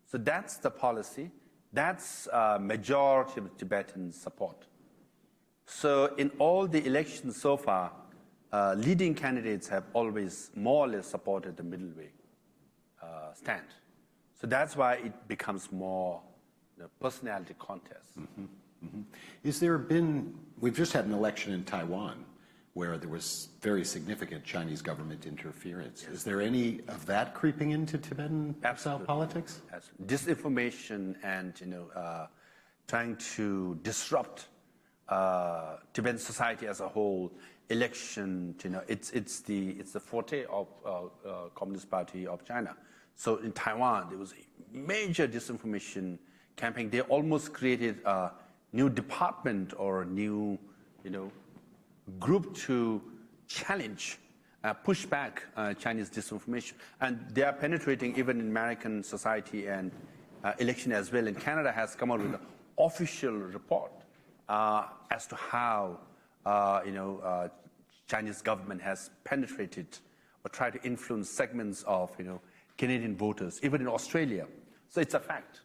So that's the policy. That's majority of Tibetans support. So in all the elections so far, leading candidates have always more or less supported the middle way stand. So that's why it becomes more personality contest. Mm-hmm. Mm-hmm. Is there been, we've just had an election in Taiwan where there was very significant Chinese government interference. Yes. Is there any of that creeping into Tibetan exile politics? Absolutely. Disinformation and trying to disrupt Tibetan society as a whole. Election, it's the forte of Communist Party of China. So in Taiwan, there was a major disinformation campaign. They almost created a new department or a new, group to challenge, push back Chinese disinformation. And they are penetrating even in American society and election as well. And Canada has come out with an official report as to how, Chinese government has penetrated or tried to influence segments of, Canadian voters, even in Australia. So it's a fact.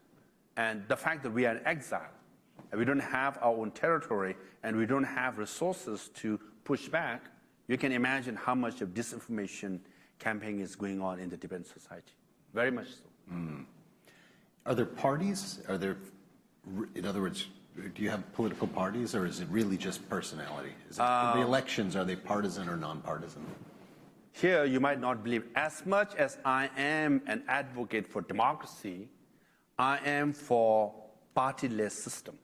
And the fact that we are in exile, and we don't have our own territory, and we don't have resources to push back, you can imagine how much of disinformation campaign is going on in the Tibetan society. Very much so. Mm. Are there parties? In other words, do you have political parties, or is it really just personality? The elections, are they partisan or nonpartisan? Here, you might not believe, as much as I am an advocate for democracy, I am for partyless system.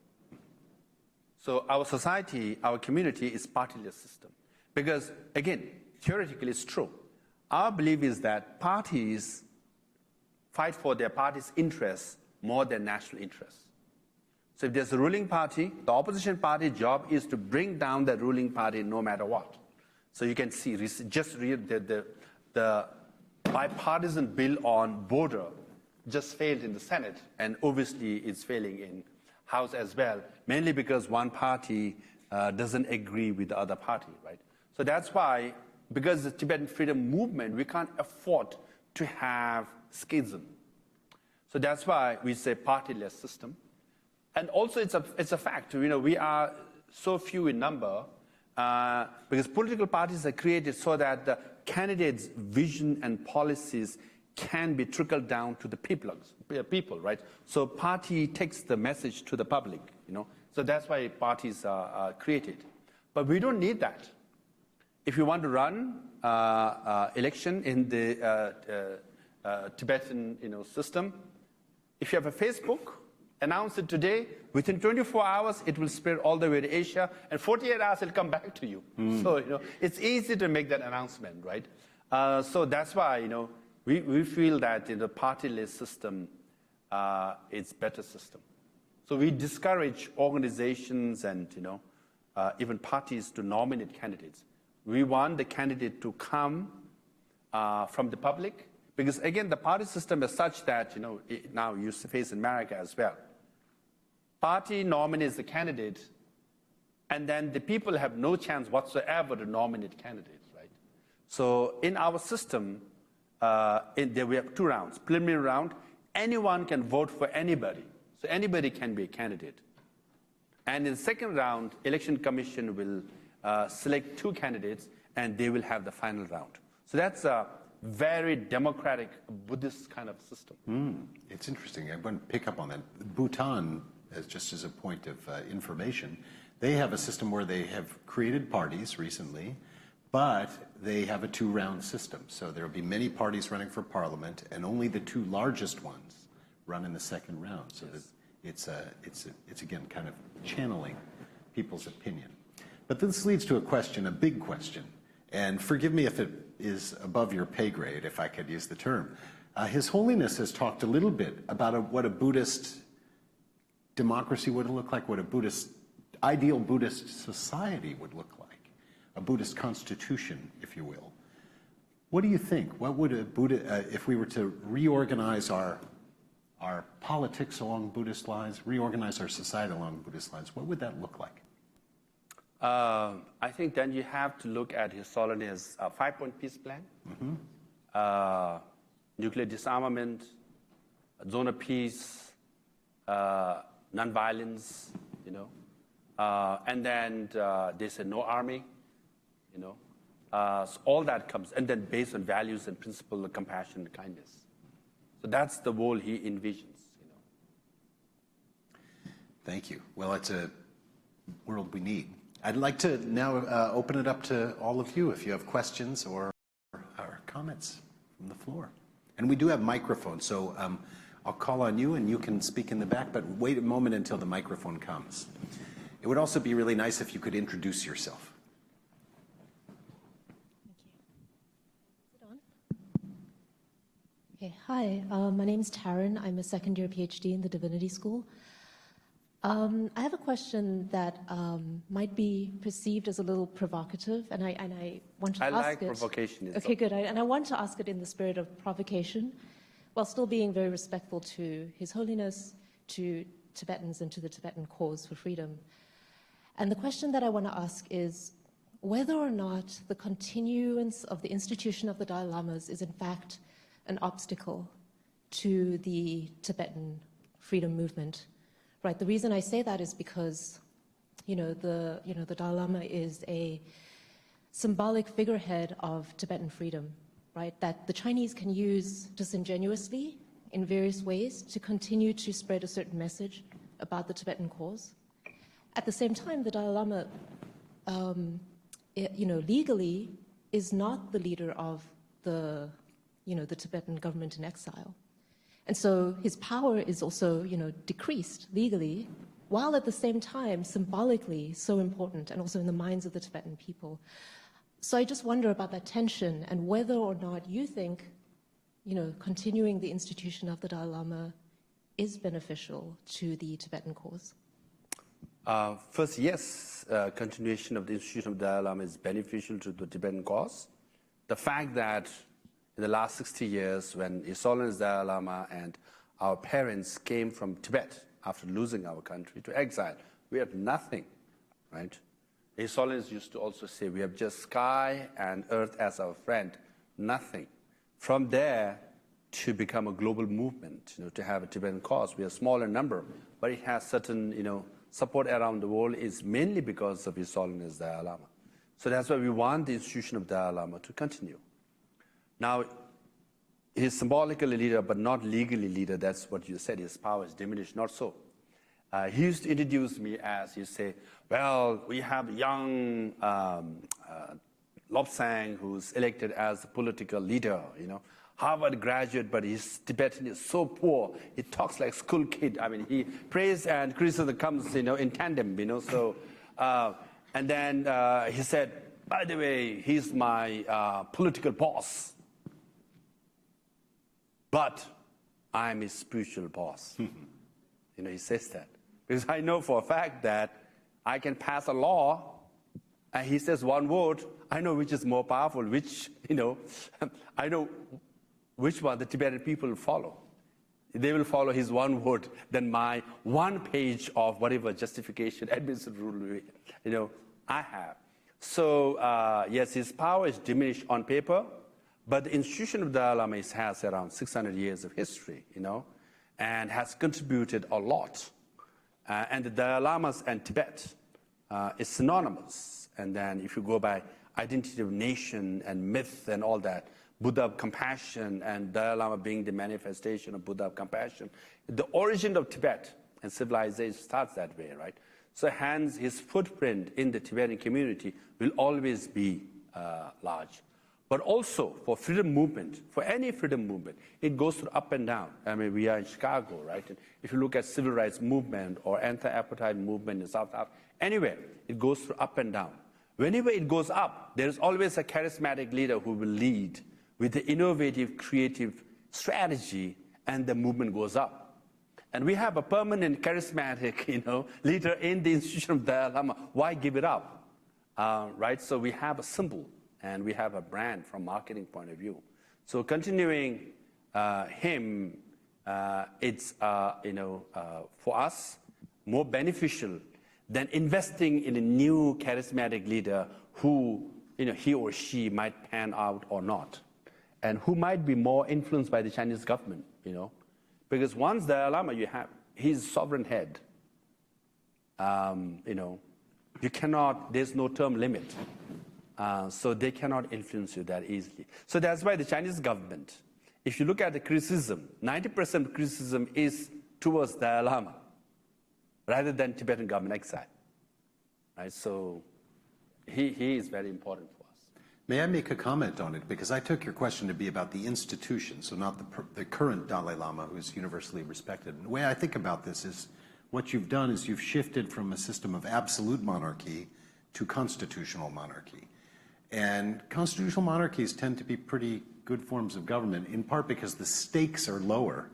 So our society, our community is partyless system. Because, again, theoretically it's true. Our belief is that parties fight for their party's interests more than national interests. So if there's a ruling party, the opposition party's job is to bring down the ruling party no matter what. So you can see, just read the bipartisan bill on border just failed in the Senate, and obviously it's failing in House as well, mainly because one party doesn't agree with the other party, right? So that's why, because the Tibetan freedom movement, we can't afford to have schism. So that's why we say partyless system. And also it's a fact, we are so few in number, because political parties are created so that the candidates' vision and policies can be trickled down to the people, right? So party takes the message to the public, So that's why parties are created. But we don't need that. If you want to run election in the Tibetan, system, if you have a Facebook, announce it today, within 24 hours, it will spread all the way to Asia, and 48 hours, it'll come back to you. Mm. So, it's easy to make that announcement, right? So that's why, we feel that in the partyless system, it's better system. So we discourage organizations and, even parties to nominate candidates. We want the candidate to come from the public, because again, the party system is such that, now you face in America as well. Party nominates the candidate, and then the people have no chance whatsoever to nominate candidates, right? So in our system, there we have 2 rounds. Preliminary round, anyone can vote for anybody. So anybody can be a candidate. And in the second round, Election Commission will select 2 candidates, and they will have the final round. So that's very democratic Buddhist kind of system. It's interesting. I want to pick up on that. Bhutan, just as a point of information, they have a system where they have created parties recently, but they have a two-round system. So there will be many parties running for parliament, and only the two largest ones run in the second round. So that it's again kind of channeling people's opinion. But this leads to a question, a big question, and forgive me if it is above your pay grade, if I could use the term. His Holiness has talked a little bit about what a Buddhist democracy would look like, what a ideal Buddhist society would look like, a Buddhist constitution, if you will. What do you think? What would a Buddha, if we were to reorganize our politics along Buddhist lines, reorganize our society along Buddhist lines, what would that look like? I think then you have to look at His Holiness' five-point peace plan, nuclear disarmament, zone of peace, non-violence, and then they said no army, so all that comes, and then based on values and principle of compassion and kindness. So that's the world he envisions. Thank you. Well, it's a world we need. I'd like to now open it up to all of you if you have questions or comments from the floor. And we do have microphones, so I'll call on you and you can speak in the back, but wait a moment until the microphone comes. It would also be really nice if you could introduce yourself. Thank you. Is it on? Okay, hi, my name's Taryn. I'm a second-year PhD in the Divinity School. I have a question that might be perceived as a little provocative, and I want to ask it. I like provocation. Okay, good. And I want to ask it in the spirit of provocation, while still being very respectful to His Holiness, to Tibetans, and to the Tibetan cause for freedom. And the question that I want to ask is whether or not the continuance of the institution of the Dalai Lamas is in fact an obstacle to the Tibetan freedom movement. Right. The reason I say that is because, the Dalai Lama is a symbolic figurehead of Tibetan freedom, right? That the Chinese can use disingenuously in various ways to continue to spread a certain message about the Tibetan cause. At the same time, the Dalai Lama, legally is not the leader of the Tibetan government in exile. And so his power is also, decreased legally, while at the same time symbolically so important and also in the minds of the Tibetan people. So I just wonder about that tension and whether or not you think, continuing the institution of the Dalai Lama is beneficial to the Tibetan cause. First, yes, continuation of the institution of the Dalai Lama is beneficial to the Tibetan cause. The fact that in the last 60 years, when His Holiness Dalai Lama and our parents came from Tibet after losing our country to exile, we have nothing, right? His Holiness used to also say, we have just sky and earth as our friend, nothing. From there to become a global movement, to have a Tibetan cause, we are small in number, but it has certain, support around the world is mainly because of His Holiness Dalai Lama. So that's why we want the institution of Dalai Lama to continue. Now, he's symbolically leader, but not legally leader. That's what you said. His power is diminished. Not so. He used to introduce me as, you say, well, we have young Lobsang who's elected as a political leader, Harvard graduate, but his Tibetan is so poor. He talks like school kid. I mean, he prays and criticism comes, in tandem, so, and then he said, by the way, he's my political boss. But I'm his spiritual boss. He says that. Because I know for a fact that I can pass a law, and he says one word, I know which is more powerful, which, I know which one the Tibetan people will follow. They will follow his one word than my one page of whatever justification, administrative rule, I have. So, yes, his power is diminished on paper, but the institution of the Dalai Lama has around 600 years of history, and has contributed a lot. And the Dalai Lamas and Tibet is synonymous. And then if you go by identity of nation and myth and all that, Buddha of compassion and Dalai Lama being the manifestation of Buddha of compassion. The origin of Tibet and civilization starts that way, right? So hence his footprint in the Tibetan community will always be large. But also for freedom movement, for any freedom movement, it goes through up and down. I mean, we are in Chicago, right? And if you look at civil rights movement or anti-apartheid movement in South Africa, anywhere, it goes through up and down. Whenever it goes up, there's always a charismatic leader who will lead with the innovative, creative strategy, and the movement goes up. And we have a permanent, charismatic, leader in the institution of Dalai Lama. Why give it up, right? So we have a symbol, and we have a brand from marketing point of view. So continuing him, it's for us more beneficial than investing in a new charismatic leader who he or she might pan out or not, and who might be more influenced by the Chinese government, because once Dalai Lama he's sovereign head. You cannot. There's no term limit. So they cannot influence you that easily. So that's why the Chinese government, if you look at the criticism, 90% of criticism is towards Dalai Lama, rather than Tibetan government exile. Right? So he is very important for us. May I make a comment on it? Because I took your question to be about the institution, so not the current Dalai Lama, who is universally respected. And the way I think about this is what you've done is you've shifted from a system of absolute monarchy to constitutional monarchy. And constitutional monarchies tend to be pretty good forms of government, in part because the stakes are lower.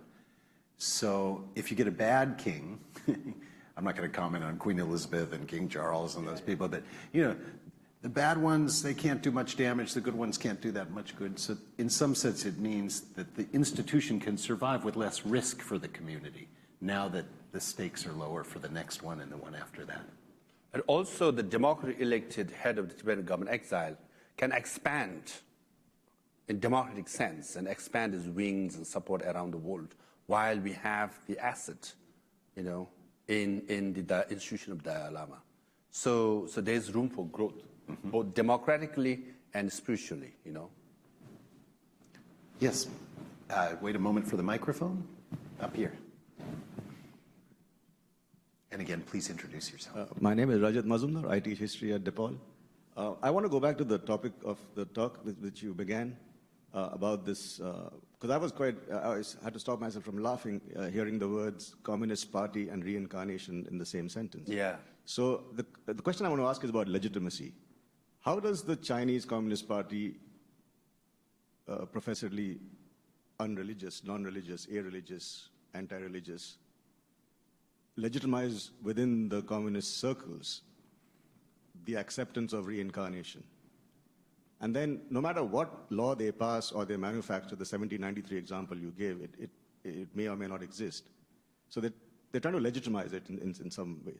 So if you get a bad king, I'm not going to comment on Queen Elizabeth and King Charles and those people, but the bad ones, they can't do much damage. The good ones can't do that much good. So in some sense, it means that the institution can survive with less risk for the community now that the stakes are lower for the next one and the one after that. And also the democratically elected head of the Tibetan government exile can expand in democratic sense and expand his wings and support around the world, while we have the asset, in the institution of Dalai Lama. So there's room for growth, both democratically and spiritually, Yes. Wait a moment for the microphone. Up here. And again, please introduce yourself. My name is Rajat Mazumdar. I teach history at DePaul. I want to go back to the topic of the talk with which you began about this, because I had to stop myself from laughing hearing the words Communist Party and reincarnation in the same sentence. Yeah. So the question I want to ask is about legitimacy. How does the Chinese Communist Party, professedly unreligious, non-religious, irreligious, anti-religious, legitimize within the communist circles the acceptance of reincarnation? And then no matter what law they pass or they manufacture, the 1793 example you gave, it may or may not exist. So they're trying to legitimize it in some way.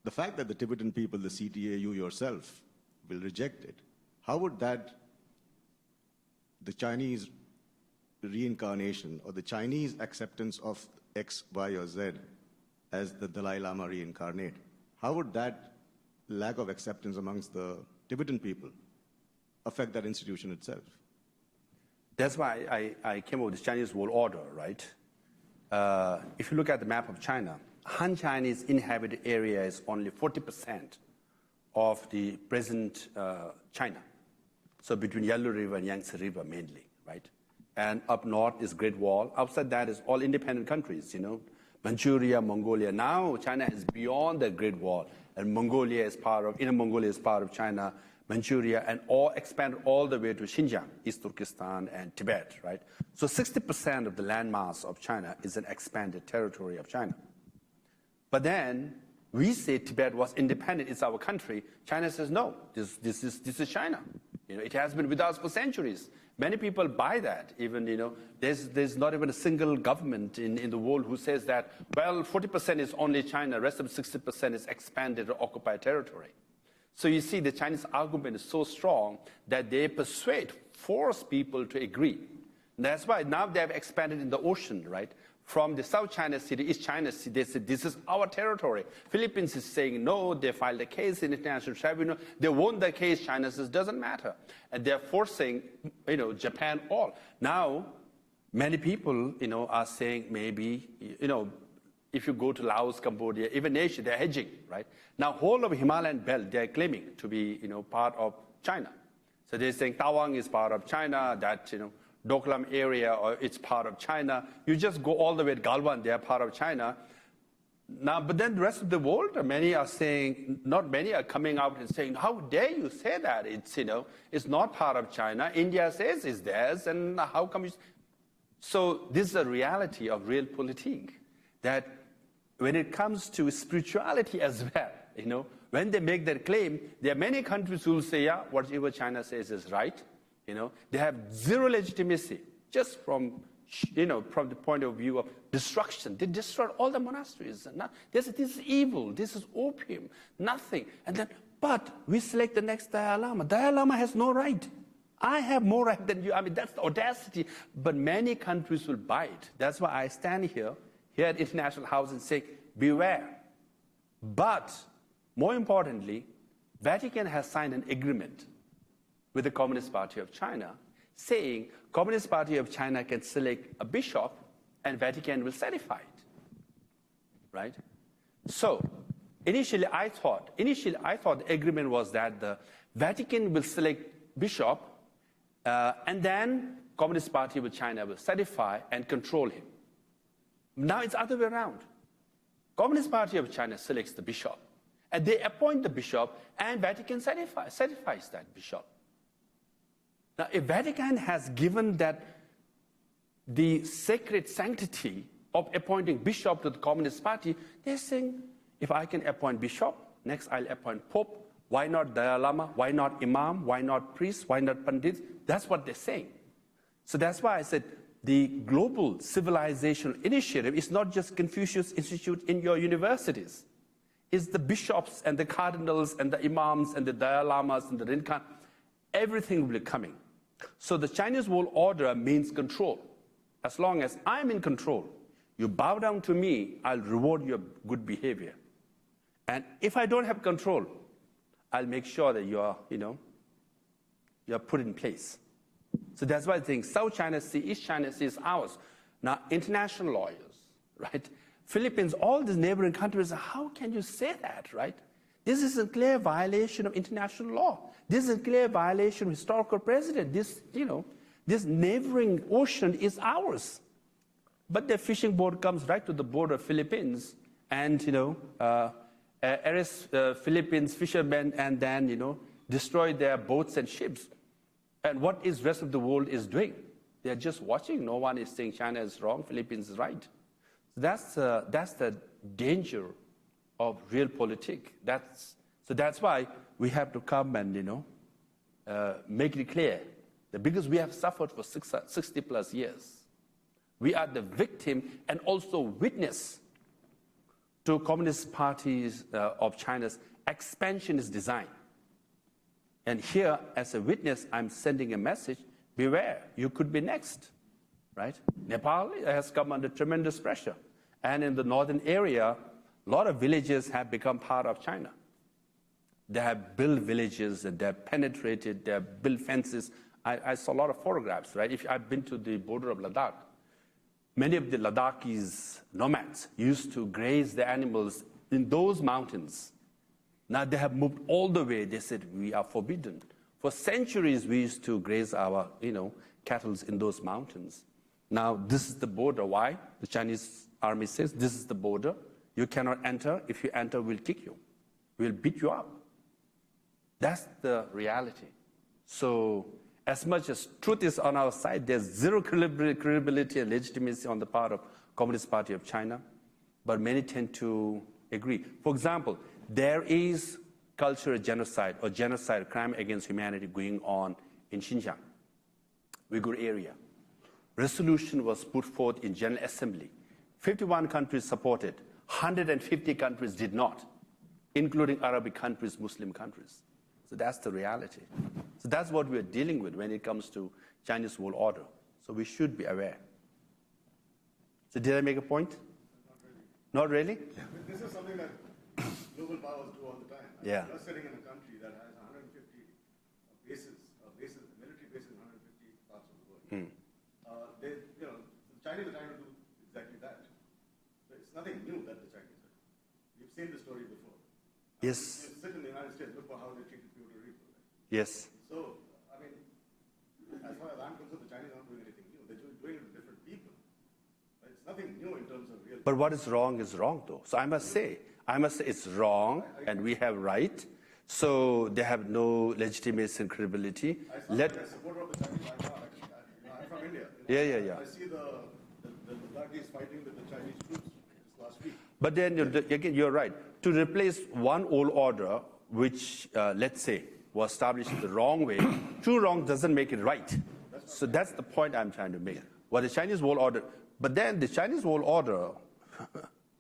The fact that the Tibetan people, the CTA, you yourself, will reject it, how would that, the Chinese reincarnation or the Chinese acceptance of X, Y, or Z as the Dalai Lama reincarnate, how would that lack of acceptance amongst the Tibetan people affect that institution itself? That's why I came up with this Chinese world order, right? If you look at the map of China, Han Chinese inhabited area is only 40% of the present China. So between Yellow River and Yangtze River mainly, right? And up north is Great Wall. Outside that is all independent countries, Manchuria, Mongolia. Now China is beyond the Great Wall, and Mongolia is Inner Mongolia is part of China, Manchuria, and all expanded all the way to Xinjiang, East Turkestan, and Tibet, right? So 60% of the landmass of China is an expanded territory of China. But then we say Tibet was independent, it's our country. China says, no, this is China. It has been with us for centuries. Many people buy that. Even, there's not even a single government in the world who says that, well, 40% is only China, rest of 60% is expanded or occupied territory. So you see, the Chinese argument is so strong that they force people to agree. And that's why now they have expanded in the ocean, right? from the South China Sea to East China Sea. They said, this is our territory. Philippines is saying no. They filed a case in International Tribunal. They won the case. China says, doesn't matter. And they're forcing, Japan all. Now, many people, are saying maybe, if you go to Laos, Cambodia, even Asia, they're hedging, right? Now, whole of Himalayan belt, they're claiming to be, part of China. So they're saying Tawang is part of China, that, Doklam area, or it's part of China. You just go all the way to Galwan, they are part of China. Now, but then the rest of the world, many are saying, not many are coming out and saying, how dare you say that? It's, it's not part of China. India says it's theirs, and how come you... So this is a reality of realpolitik, that when it comes to spirituality as well, when they make that claim, there are many countries who will say, yeah, whatever China says is right. They have zero legitimacy, just from the point of view of destruction. They destroyed all the monasteries. This is evil. This is opium. Nothing. And then, but we select the next Dalai Lama. Dalai Lama has no right. I have more right than you. I mean, that's the audacity. But many countries will bite. That's why I stand here at International House and say, beware. But more importantly, Vatican has signed an agreement with the Communist Party of China, saying Communist Party of China can select a bishop and Vatican will certify it, right? So initially I thought the agreement was that the Vatican will select bishop and then Communist Party of China will certify and control him. Now it's the other way around. Communist Party of China selects the bishop and they appoint the bishop and Vatican certifies that bishop. Now, if Vatican has given that the sacred sanctity of appointing bishop to the Communist Party, they're saying, if I can appoint bishop, next I'll appoint pope. Why not Dalai Lama? Why not imam? Why not priest? Why not pandit? That's what they're saying. So that's why I said the global civilization initiative is not just Confucius Institute in your universities. It's the bishops and the cardinals and the imams and the Dalai Lamas and the Rinkan. Everything will be coming. So the Chinese world order means control. As long as I'm in control, you bow down to me, I'll reward your good behavior. And if I don't have control, I'll make sure that you're put in place. So that's why I think South China Sea, East China Sea is ours. Now, international lawyers, right? Philippines, all these neighboring countries, how can you say that, right? This is a clear violation of international law. This is a clear violation of historical precedent. This neighboring ocean is ours. But the fishing boat comes right to the border of Philippines and, arrest Philippines fishermen and then, destroy their boats and ships. And what is rest of the world is doing? They're just watching. No one is saying China is wrong, Philippines is right. So that's the danger of realpolitik. So that's why we have to come and, make it clear that because we have suffered for 60 plus years, we are the victim and also witness to Communist parties of China's expansionist design. And here, as a witness, I'm sending a message, beware, you could be next, right? Nepal has come under tremendous pressure. And in the northern area, a lot of villages have become part of China. They have built villages, and they have penetrated, they have built fences. I saw a lot of photographs, right? I've been to the border of Ladakh. Many of the Ladakis nomads used to graze the animals in those mountains. Now they have moved all the way. They said, we are forbidden. For centuries, we used to graze our, cattle in those mountains. Now this is the border. Why? The Chinese army says, this is the border. You cannot enter. If you enter, we'll kick you. We'll beat you up. That's the reality. So as much as truth is on our side, there's zero credibility and legitimacy on the part of Communist Party of China, but many tend to agree. For example, there is cultural genocide or genocide, crime against humanity going on in Xinjiang, Uyghur area. Resolution was put forth in General Assembly. 51 countries supported, 150 countries did not, including Arabic countries, Muslim countries. So that's the reality. So that's what we're dealing with when it comes to Chinese world order. So we should be aware. So did I make a point? Not really? This is something that global powers do all the time. Yeah. You're sitting in a country that has 150 bases, military bases in 150 parts of the world. The Chinese are trying to do exactly that. So it's nothing new that the Chinese are doing. We've seen the story before. Yes. You sit in the United States, look for how they treated Puerto Rico. Right? Yes. So, I mean, as far as I'm concerned, the Chinese aren't doing anything new. They're just doing it to different people. Right? It's nothing new in terms of real. But what is wrong, though. So I must say it's wrong, and we have right. So they have no legitimacy and credibility. I'm a supporter of the Chinese. I'm from India. Yeah. I see the Blackies fighting with the Chinese troops this last week. But then, again, you're right. To replace one old order, which, let's say, was established the wrong way, two wrong doesn't make it right. So that's the point I'm trying to make. Well, the Chinese world order, but then the Chinese world order,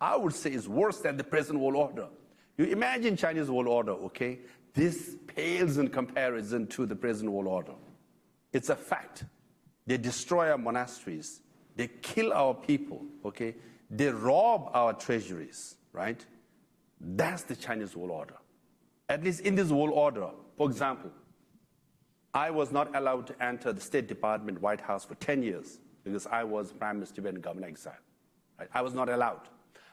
I would say, is worse than the present world order. You imagine Chinese world order, okay? This pales in comparison to the present world order. It's a fact. They destroy our monasteries. They kill our people, okay? They rob our treasuries, right? That's the Chinese world order. At least in this world order, for example, I was not allowed to enter the State Department White House for 10 years because I was Prime Minister Tibetan government exile. Right? I was not allowed.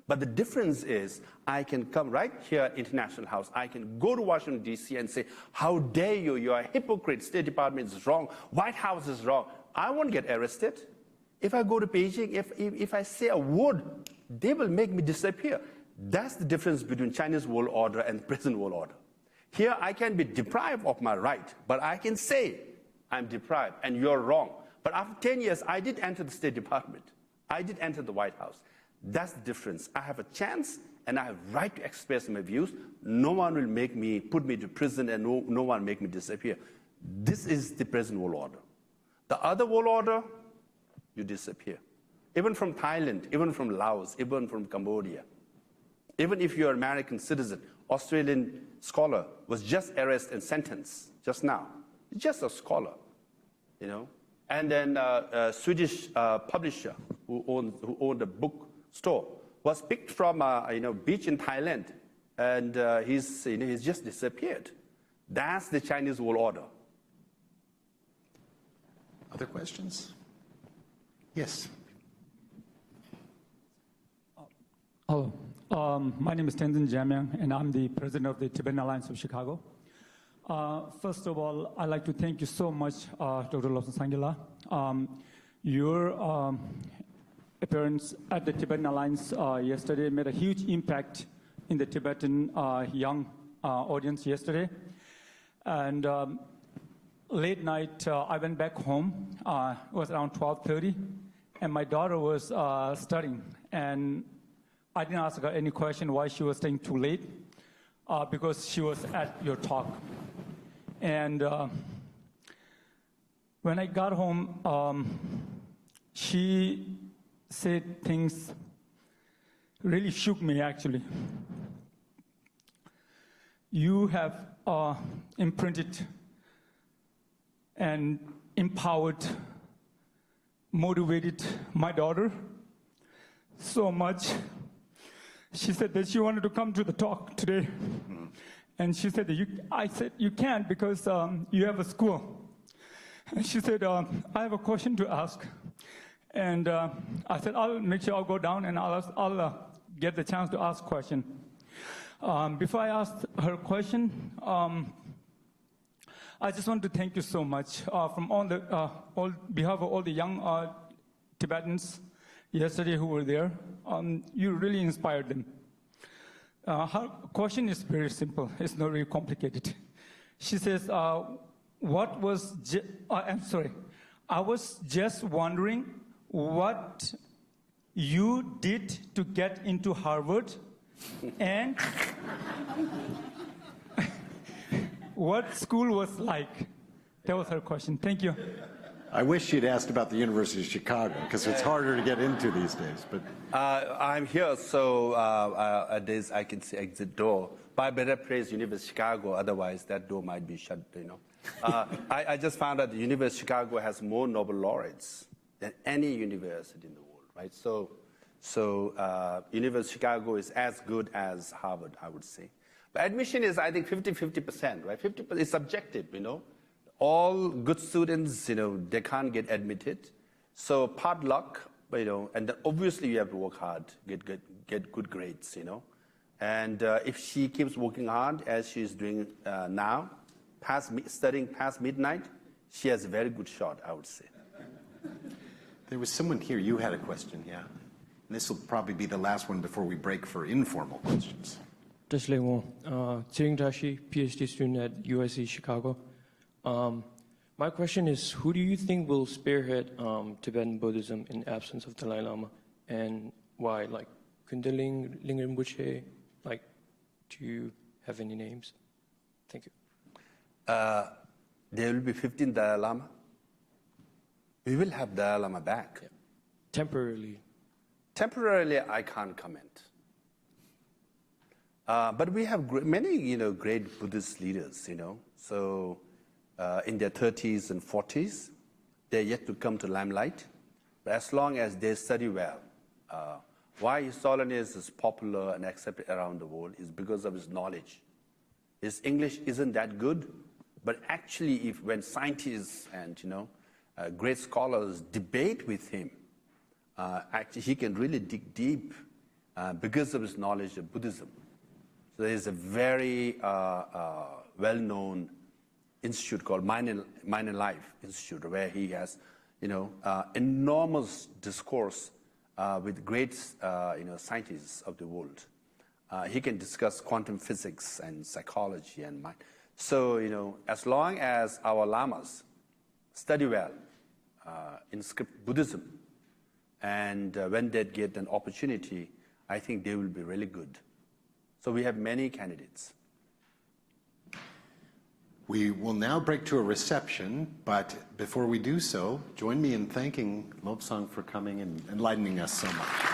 But the difference is I can come right here at International House. I can go to Washington, D.C. and say, how dare you? You are a hypocrite. State Department is wrong. White House is wrong. I won't get arrested. If I go to Beijing, if I say a word, they will make me disappear. That's the difference between Chinese world order and the present world order. Here, I can be deprived of my right, but I can say I'm deprived and you're wrong. But after 10 years, I did enter the State Department. I did enter the White House. That's the difference. I have a chance and I have right to express my views. No one will put me to prison, and no one will make me disappear. This is the present world order. The other world order, you disappear. Even from Thailand, even from Laos, even from Cambodia. Even if you're an American citizen, Australian scholar was just arrested and sentenced just now. Just a scholar, you know. And then a Swedish publisher who owned a bookstore was picked from a beach in Thailand, and he's just disappeared. That's the Chinese world order. Other questions? Yes. Hello. My name is Tenzin Jamyang, and I'm the president of the Tibetan Alliance of Chicago. First of all, I'd like to thank you so much, Dr. Lobsang Sangay. Your appearance at the Tibetan Alliance yesterday made a huge impact in the Tibetan young audience yesterday. And late night, I went back home. It was around 12:30, and my daughter was studying. And I didn't ask her any question why she was staying too late, because she was at your talk. And when I got home, she said things really shook me, actually. You have imprinted and empowered, motivated my daughter so much. She said that she wanted to come to the talk today. And she said, I said, you can't because you have a school. And she said, I have a question to ask. And I said, I'll make sure I'll go down and I'll get the chance to ask a question. Before I asked her question, I just want to thank you so much from on behalf of all the young Tibetans yesterday who were there. You really inspired them. Her question is very simple. It's not really complicated. She says, I'm sorry. I was just wondering what you did to get into Harvard and what school was like. That was her question. Thank you. I wish she'd asked about the University of Chicago, because it's harder to get into these days. But I'm here, so at this I can see exit door. But I better praise University of Chicago, otherwise that door might be shut, you know. I just found out the University of Chicago has more Nobel laureates than any university in the world, right? So So University of Chicago is as good as Harvard, I would say. But admission is, I think, 50-50%, right? 50% is subjective, All good students, they can't get admitted. So part luck, and then obviously you have to work hard, get good grades, And if she keeps working hard as she's doing now, studying past midnight, she has a very good shot, I would say. There was someone here, you had a question, yeah. And this will probably be the last one before we break for informal questions. Dashley Wong, Tsering Tashi, PhD student at USC Chicago. My question is, who do you think will spearhead Tibetan Buddhism in absence of Dalai Lama, and why? Like Kundalini, Rinpoche, do you have any names? Thank you. There will be 15 Dalai Lama. We will have Dalai Lama back. Yeah. Temporarily. Temporarily, I can't comment. But we have many, great Buddhist leaders, So in their 30s and 40s, they're yet to come to limelight. But as long as they study well, why His Holiness is popular and accepted around the world is because of his knowledge. His English isn't that good, but actually, when scientists and great scholars debate with him, actually he can really dig deep because of his knowledge of Buddhism. So there is a very well-known institute called Mind and Life Institute, where he has, enormous discourse with great, scientists of the world. He can discuss quantum physics and psychology and mind. So, as long as our lamas study well in script Buddhism, and when they get an opportunity, I think they will be really good. So we have many candidates. We will now break to a reception, but before we do so, join me in thanking Lobsang for coming and enlightening us so much.